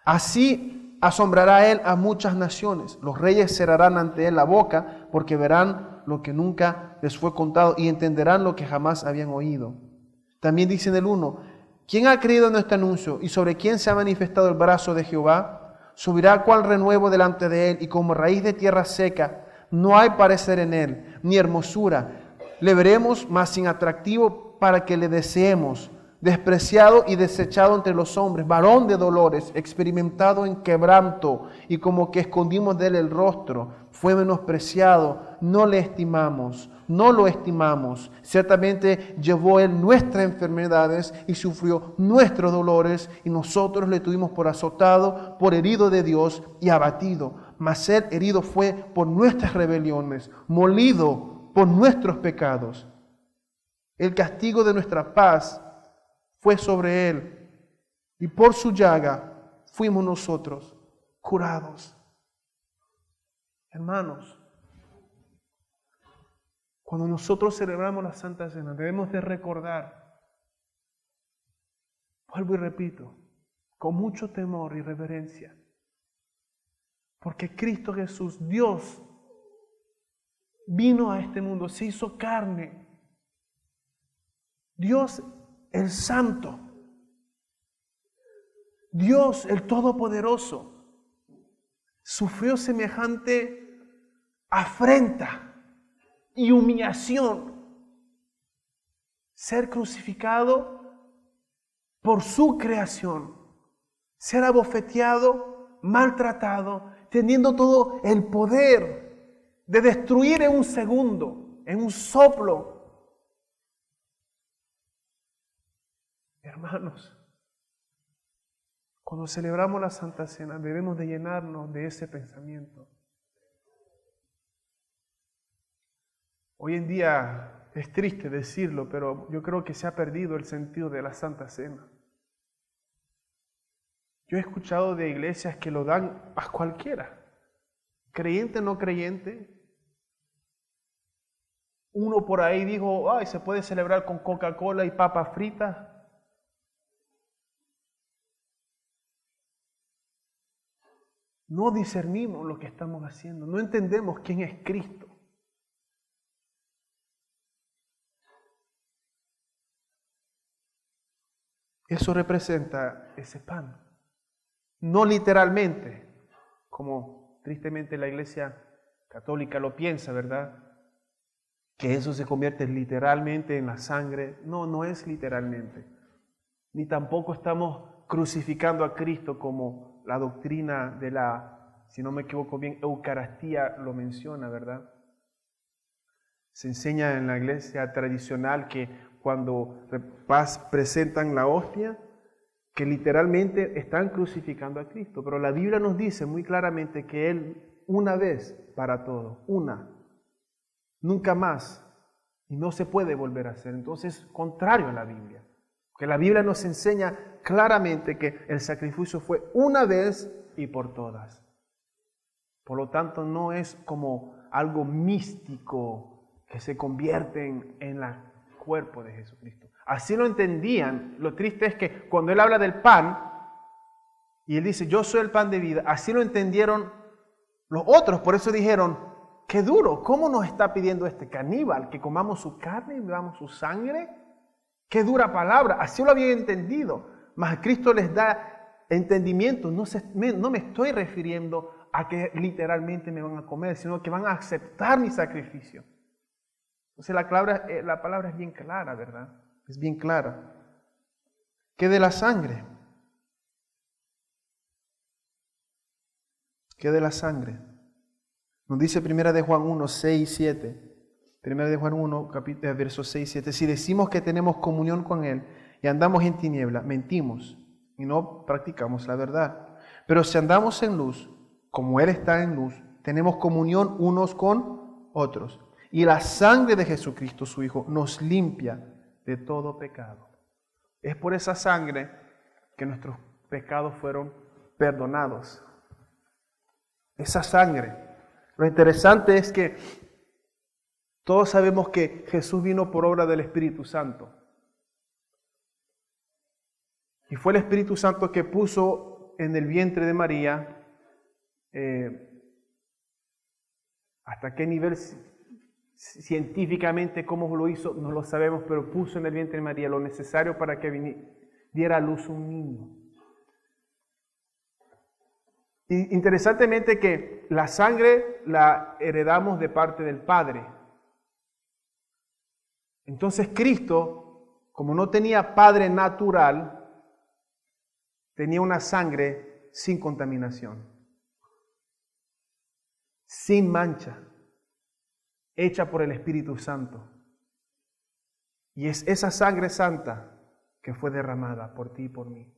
Así asombrará él a muchas naciones. Los reyes cerrarán ante él la boca, porque verán lo que nunca les fue contado y entenderán lo que jamás habían oído. También dice en el 1, ¿quién ha creído en este anuncio? ¿Y sobre quién se ha manifestado el brazo de Jehová? Subirá cual renuevo delante de él, y como raíz de tierra seca, no hay parecer en él, ni hermosura. Le veremos, mas sin atractivo, para que le deseemos. Despreciado y desechado entre los hombres, varón de dolores, experimentado en quebranto, y como que escondimos de él el rostro. Fue menospreciado, no le estimamos, no lo estimamos. Ciertamente llevó él nuestras enfermedades y sufrió nuestros dolores, y nosotros le tuvimos por azotado, por herido de Dios y abatido. Mas él herido fue por nuestras rebeliones, molido por nuestros pecados. El castigo de nuestra paz fue sobre él, y por su llaga fuimos nosotros curados. Hermanos, cuando nosotros celebramos la Santa Cena, debemos de recordar, vuelvo y repito, con mucho temor y reverencia, porque Cristo Jesús, Dios, vino a este mundo, se hizo carne. Dios el Santo, Dios el Todopoderoso, sufrió semejante afrenta y humillación, ser crucificado por su creación, ser abofeteado, maltratado, teniendo todo el poder de destruir en un segundo, en un soplo. Hermanos, cuando celebramos la Santa Cena debemos de llenarnos de ese pensamiento. Hoy en día es triste decirlo, pero yo creo que se ha perdido el sentido de la Santa Cena. Yo he escuchado de iglesias que lo dan a cualquiera, creyente o no creyente. Uno por ahí dijo, ay, se puede celebrar con Coca-Cola y papas fritas. No discernimos lo que estamos haciendo, no entendemos quién es Cristo. Eso representa ese pan. No literalmente, como tristemente la Iglesia Católica lo piensa, ¿verdad? Que eso se convierte literalmente en la sangre. No, no es literalmente. Ni tampoco estamos crucificando a Cristo como la doctrina de la, si no me equivoco bien, Eucaristía lo menciona, ¿verdad? Se enseña en la iglesia tradicional que cuando presentan la hostia, que literalmente están crucificando a Cristo. Pero la Biblia nos dice muy claramente que Él, una vez para todo, nunca más, y no se puede volver a hacer. Entonces, contrario a la Biblia. Porque la Biblia nos enseña claramente que el sacrificio fue una vez y por todas. Por lo tanto, no es como algo místico que se convierte en el cuerpo de Jesucristo. Así lo entendían. Lo triste es que cuando Él habla del pan, y Él dice, yo soy el pan de vida, así lo entendieron los otros. Por eso dijeron, qué duro, ¿cómo nos está pidiendo este caníbal que comamos su carne y bebamos su sangre? Qué dura palabra, así lo habían entendido. Mas Cristo les da entendimiento. No me estoy refiriendo a que literalmente me van a comer, sino que van a aceptar mi sacrificio. Entonces la palabra es bien clara, ¿verdad? Es bien clara. ¿Qué de la sangre? ¿Qué de la sangre? Nos dice 1 de Juan 1, 6 y 7. 1 de Juan 1, versos 6 y 7. Si decimos que tenemos comunión con Él y andamos en tiniebla, mentimos y no practicamos la verdad. Pero si andamos en luz, como Él está en luz, tenemos comunión unos con otros. Y la sangre de Jesucristo, su Hijo, nos limpia de todo pecado. Es por esa sangre que nuestros pecados fueron perdonados. Esa sangre. Lo interesante es que todos sabemos que Jesús vino por obra del Espíritu Santo. Y fue el Espíritu Santo que puso en el vientre de María, hasta qué nivel científicamente, cómo lo hizo, no lo sabemos, pero puso en el vientre de María lo necesario para que diera a luz un niño. Y interesantemente que la sangre la heredamos de parte del Padre. Entonces Cristo, como no tenía padre natural, tenía una sangre sin contaminación, sin mancha, hecha por el Espíritu Santo. Y es esa sangre santa que fue derramada por ti y por mí.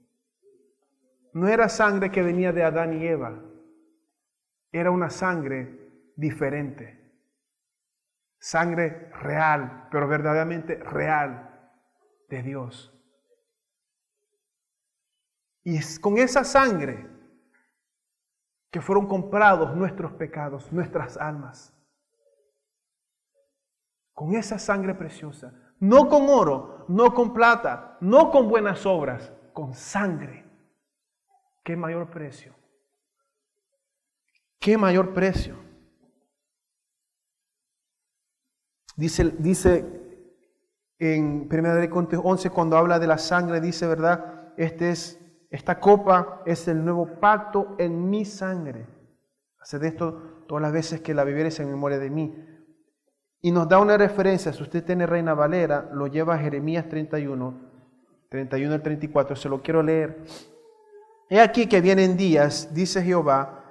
No era sangre que venía de Adán y Eva, era una sangre diferente. Sangre real, pero verdaderamente real de Dios. Y es con esa sangre que fueron comprados nuestros pecados, nuestras almas. Con esa sangre preciosa. No con oro, no con plata, no con buenas obras, con sangre. ¿Qué mayor precio? ¿Qué mayor precio? Dice en 1 Corintios 11, cuando habla de la sangre, dice, ¿verdad? Esta copa es el nuevo pacto en mi sangre. Haced esto todas las veces que la bebiereis en memoria de mí. Y nos da una referencia, si usted tiene Reina Valera, lo lleva a Jeremías 31 al 34, se lo quiero leer. He aquí que vienen días, dice Jehová,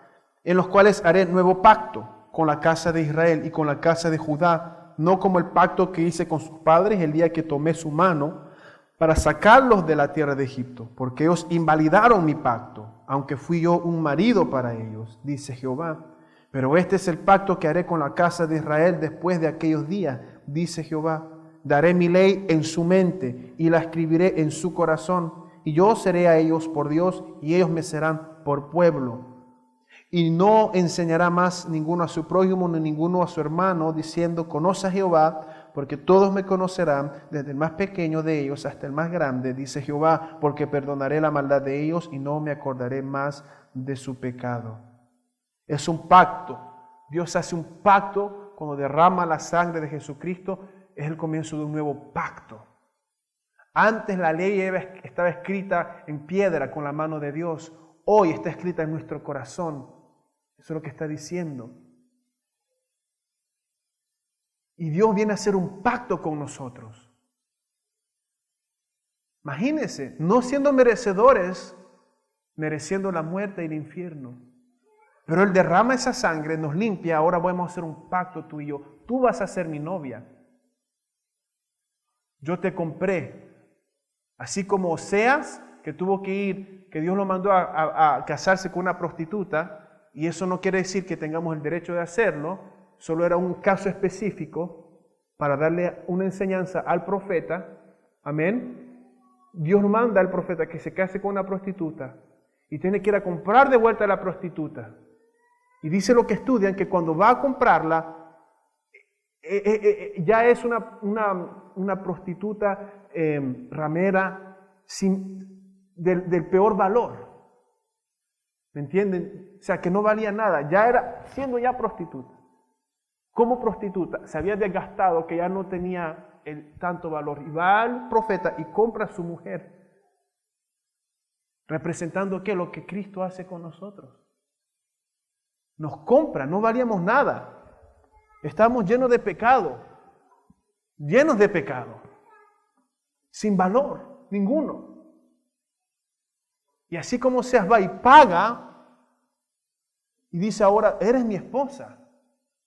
en los cuales haré nuevo pacto con la casa de Israel y con la casa de Judá, no como el pacto que hice con sus padres el día que tomé su mano para sacarlos de la tierra de Egipto, porque ellos invalidaron mi pacto, aunque fui yo un marido para ellos, dice Jehová. Pero este es el pacto que haré con la casa de Israel después de aquellos días, dice Jehová. Daré mi ley en su mente y la escribiré en su corazón, y yo seré a ellos por Dios y ellos me serán por pueblo. Y no enseñará más ninguno a su prójimo ni ninguno a su hermano, diciendo, conoce a Jehová, porque todos me conocerán, desde el más pequeño de ellos hasta el más grande, dice Jehová, porque perdonaré la maldad de ellos y no me acordaré más de su pecado. Es un pacto. Dios hace un pacto cuando derrama la sangre de Jesucristo, es el comienzo de un nuevo pacto. Antes la ley estaba escrita en piedra con la mano de Dios, hoy está escrita en nuestro corazón. Eso es lo que está diciendo. Y Dios viene a hacer un pacto con nosotros. Imagínense, no siendo merecedores, mereciendo la muerte y el infierno. Pero Él derrama esa sangre, nos limpia, ahora vamos a hacer un pacto tú y yo. Tú vas a ser mi novia. Yo te compré. Así como Oseas, que tuvo que ir, que Dios lo mandó a casarse con una prostituta, y eso no quiere decir que tengamos el derecho de hacerlo, solo era un caso específico para darle una enseñanza al profeta. Amén. Dios manda al profeta que se case con una prostituta y tiene que ir a comprar de vuelta a la prostituta. Y dice lo que estudian, que cuando va a comprarla, ya es una prostituta ramera del peor valor. ¿Me entienden? O sea, que no valía nada. Ya era, siendo ya prostituta. Como prostituta, se había desgastado, que ya no tenía tanto valor. Y va al profeta y compra a su mujer. Representando ¿qué? Lo que Cristo hace con nosotros. Nos compra, no valíamos nada. Estábamos llenos de pecado. Llenos de pecado. Sin valor, ninguno. Y así como seas, va y paga y dice ahora, eres mi esposa.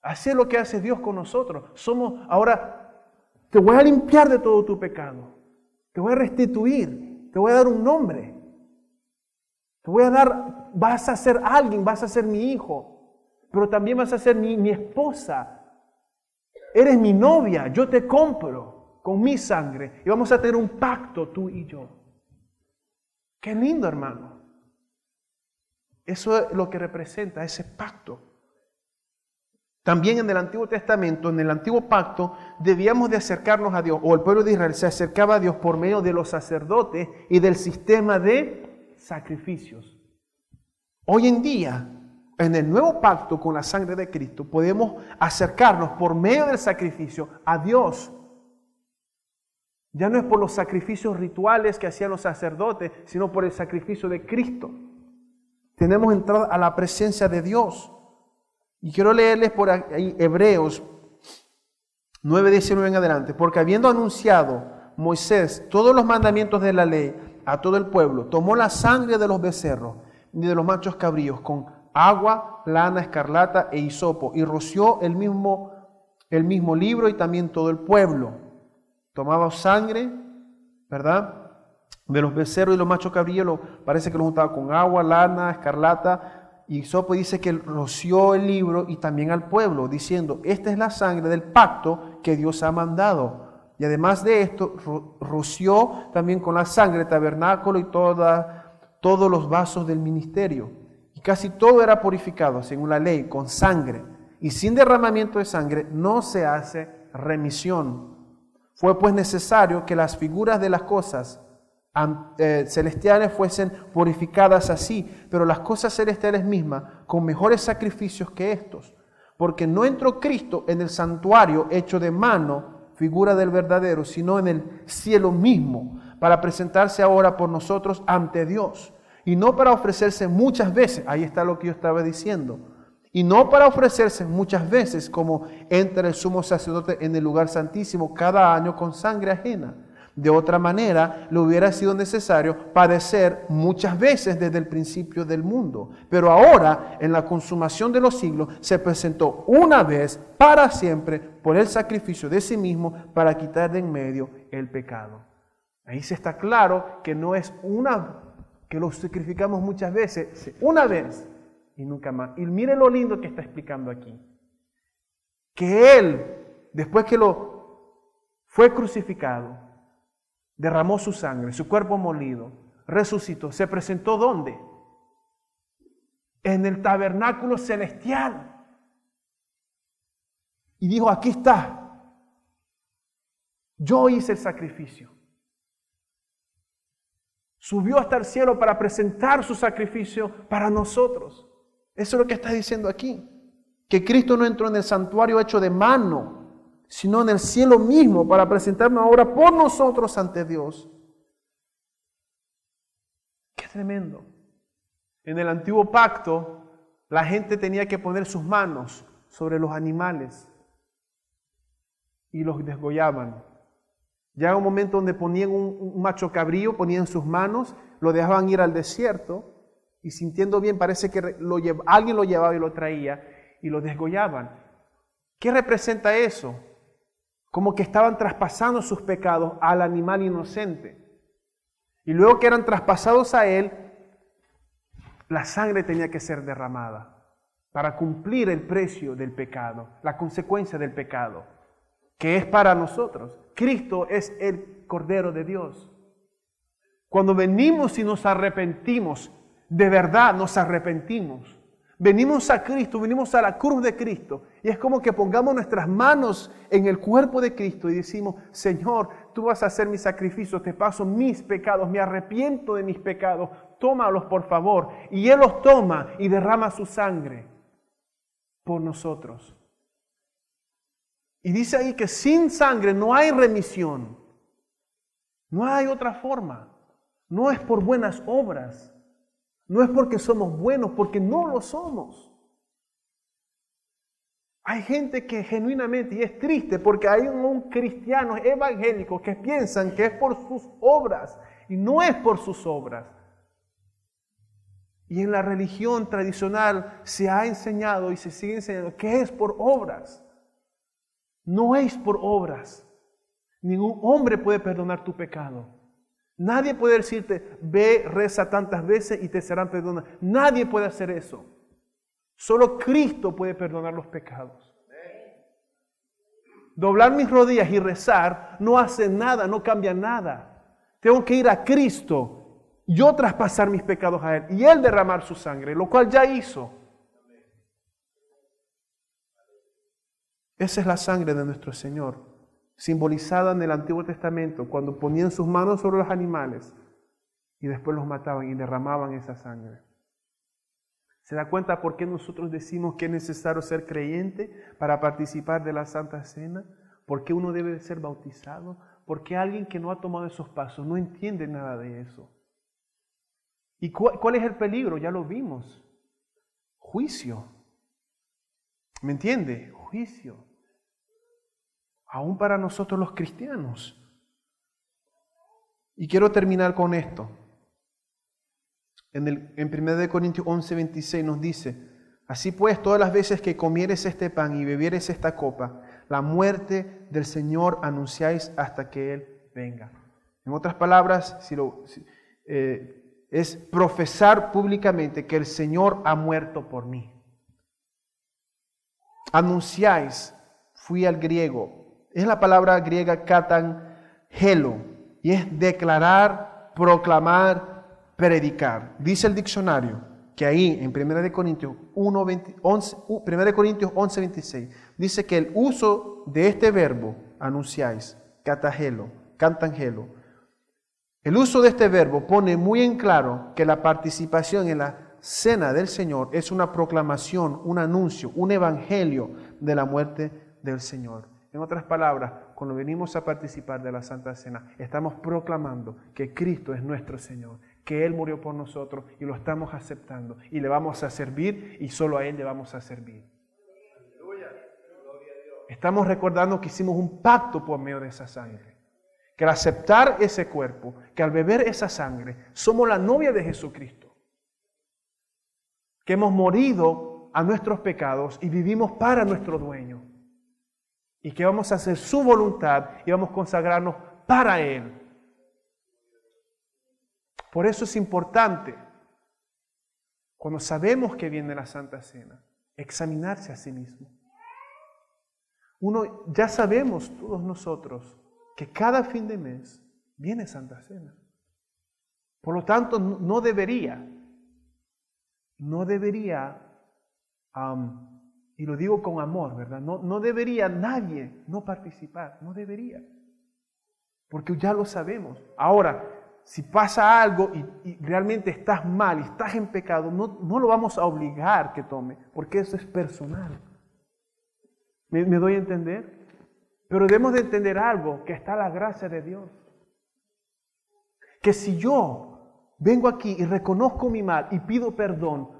Así es lo que hace Dios con nosotros. Ahora, te voy a limpiar de todo tu pecado. Te voy a restituir. Te voy a dar un nombre. Te voy a dar, vas a ser alguien, vas a ser mi hijo. Pero también vas a ser mi esposa. Eres mi novia, yo te compro con mi sangre. Y vamos a tener un pacto tú y yo. Qué lindo, hermano. Eso es lo que representa ese pacto. También en el Antiguo Testamento, en el Antiguo Pacto, debíamos de acercarnos a Dios, o el pueblo de Israel se acercaba a Dios por medio de los sacerdotes y del sistema de sacrificios. Hoy en día, en el Nuevo Pacto con la sangre de Cristo, podemos acercarnos por medio del sacrificio a Dios. Ya no es por los sacrificios rituales que hacían los sacerdotes, sino por el sacrificio de Cristo. Tenemos entrada a la presencia de Dios. Y quiero leerles por ahí Hebreos 9:19 en adelante. Porque habiendo anunciado Moisés todos los mandamientos de la ley a todo el pueblo, tomó la sangre de los becerros y de los machos cabríos con agua, lana, escarlata e hisopo, y roció el mismo libro y también todo el pueblo. Tomaba sangre, ¿verdad?, de los becerros y los machos cabríos, parece que lo juntaba con agua, lana, escarlata y hisopo, y dice que roció el libro y también al pueblo, diciendo, esta es la sangre del pacto que Dios ha mandado. Y además de esto, roció también con la sangre el tabernáculo y todos los vasos del ministerio. Y casi todo era purificado, según la ley, con sangre. Y sin derramamiento de sangre no se hace remisión. Fue pues necesario que las figuras de las cosas celestiales fuesen purificadas así, pero las cosas celestiales mismas con mejores sacrificios que estos. Porque no entró Cristo en el santuario hecho de mano, figura del verdadero, sino en el cielo mismo, para presentarse ahora por nosotros ante Dios. Y no para ofrecerse muchas veces, ahí está lo que yo estaba diciendo, y no para ofrecerse muchas veces como entra el sumo sacerdote en el lugar santísimo cada año con sangre ajena. De otra manera, le hubiera sido necesario padecer muchas veces desde el principio del mundo. Pero ahora, en la consumación de los siglos, se presentó una vez para siempre por el sacrificio de sí mismo para quitar de en medio el pecado. Ahí se está claro que no es que lo sacrificamos muchas veces, una vez y nunca más. Y mire lo lindo que está explicando aquí. Que Él, después que fue crucificado, derramó su sangre, su cuerpo molido, resucitó, se presentó ¿dónde? En el tabernáculo celestial. Y dijo, aquí está. Yo hice el sacrificio. Subió hasta el cielo para presentar su sacrificio para nosotros. Eso es lo que está diciendo aquí. Que Cristo no entró en el santuario hecho de mano, sino en el cielo mismo para presentarnos ahora por nosotros ante Dios. ¡Qué tremendo! En el antiguo pacto, la gente tenía que poner sus manos sobre los animales y los desgollaban. Llega un momento donde ponían un macho cabrío, ponían sus manos, lo dejaban ir al desierto y sintiendo bien, parece que alguien lo llevaba y lo traía y lo desgollaban. ¿Qué representa eso? Como que estaban traspasando sus pecados al animal inocente. Y luego que eran traspasados a él, la sangre tenía que ser derramada para cumplir el precio del pecado, la consecuencia del pecado, que es para nosotros. Cristo es el Cordero de Dios. Cuando venimos y nos arrepentimos, de verdad nos arrepentimos. Venimos a Cristo, venimos a la cruz de Cristo y es como que pongamos nuestras manos en el cuerpo de Cristo y decimos, Señor, tú vas a hacer mi sacrificio, te paso mis pecados, me arrepiento de mis pecados, tómalos por favor. Y Él los toma y derrama su sangre por nosotros. Y dice ahí que sin sangre no hay remisión, no hay otra forma, no es por buenas obras. No es porque somos buenos, porque no lo somos. Hay gente que genuinamente, y es triste, porque hay un cristianos evangélicos que piensan que es por sus obras, y no es por sus obras. Y en la religión tradicional se ha enseñado y se sigue enseñando que es por obras. No es por obras. Ningún hombre puede perdonar tu pecado. Nadie puede decirte, ve, reza tantas veces y te serán perdonados. Nadie puede hacer eso. Solo Cristo puede perdonar los pecados. Doblar mis rodillas y rezar no hace nada, no cambia nada. Tengo que ir a Cristo, yo traspasar mis pecados a Él y Él derramar su sangre, lo cual ya hizo. Esa es la sangre de nuestro Señor, simbolizada en el Antiguo Testamento, cuando ponían sus manos sobre los animales y después los mataban y derramaban esa sangre. ¿Se da cuenta por qué nosotros decimos que es necesario ser creyente para participar de la Santa Cena? ¿Por qué uno debe ser bautizado? Porque alguien que no ha tomado esos pasos no entiende nada de eso. ¿Y cuál es el peligro? Ya lo vimos. Juicio. ¿Me entiende? Juicio. Aún para nosotros los cristianos. Y quiero terminar con esto. En 1 Corintios 11:26 nos dice, así pues, todas las veces que comieres este pan y bebieres esta copa, la muerte del Señor anunciáis hasta que Él venga. En otras palabras, es profesar públicamente que el Señor ha muerto por mí. Anunciáis, fui al griego, es la palabra griega katangelo, y es declarar, proclamar, predicar. Dice el diccionario que ahí en 1 Corintios 11:26 dice que el uso de este verbo, anunciáis, katangelo, el uso de este verbo pone muy en claro que la participación en la cena del Señor es una proclamación, un anuncio, un evangelio de la muerte del Señor. En otras palabras, cuando venimos a participar de la Santa Cena, estamos proclamando que Cristo es nuestro Señor, que Él murió por nosotros y lo estamos aceptando y le vamos a servir y solo a Él le vamos a servir. Estamos recordando que hicimos un pacto por medio de esa sangre. Que al aceptar ese cuerpo, que al beber esa sangre, somos la novia de Jesucristo. Que hemos morido a nuestros pecados y vivimos para nuestro dueño. Y que vamos a hacer su voluntad y vamos a consagrarnos para Él. Por eso es importante, cuando sabemos que viene la Santa Cena, examinarse a sí mismo. Ya sabemos todos nosotros que cada fin de mes viene Santa Cena. Por lo tanto, no debería, y lo digo con amor, ¿verdad? No debería nadie no participar, no debería. Porque ya lo sabemos. Ahora, si pasa algo y realmente estás mal y estás en pecado, no lo vamos a obligar que tome, porque eso es personal. ¿Me doy a entender? Pero debemos de entender algo, que está la gracia de Dios. Que si yo vengo aquí y reconozco mi mal y pido perdón,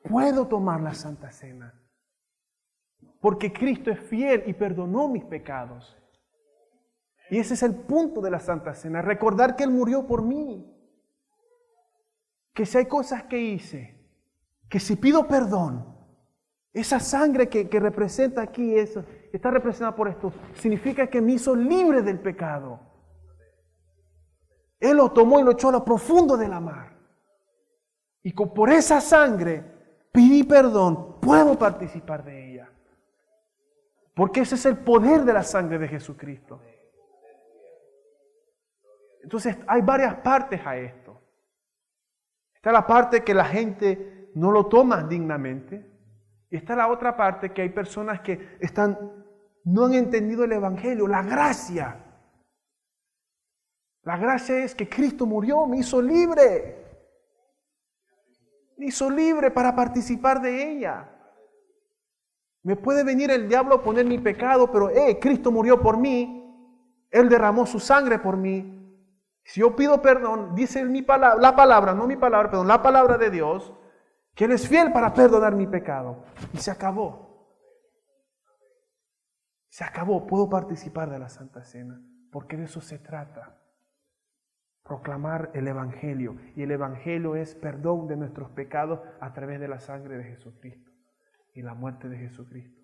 puedo tomar la Santa Cena. Porque Cristo es fiel y perdonó mis pecados. Y ese es el punto de la Santa Cena, recordar que Él murió por mí. Que si hay cosas que hice, que si pido perdón, esa sangre que representa aquí, está representada por esto, significa que me hizo libre del pecado. Él lo tomó y lo echó a lo profundo de la mar. Y por esa sangre pedí perdón, puedo participar de ella. Porque ese es el poder de la sangre de Jesucristo. Entonces hay varias partes a esto. Está la parte que la gente no lo toma dignamente. Y está la otra parte que hay personas que no han entendido el Evangelio, la gracia. La gracia es que Cristo murió, me hizo libre. Me hizo libre para participar de ella. Me puede venir el diablo a poner mi pecado, pero Cristo murió por mí. Él derramó su sangre por mí. Si yo pido perdón, dice la palabra de Dios, que Él es fiel para perdonar mi pecado. Y se acabó. Se acabó. Puedo participar de la Santa Cena, porque de eso se trata. proclamar el Evangelio. Y el Evangelio es perdón de nuestros pecados a través de la sangre de Jesucristo y la muerte de Jesucristo.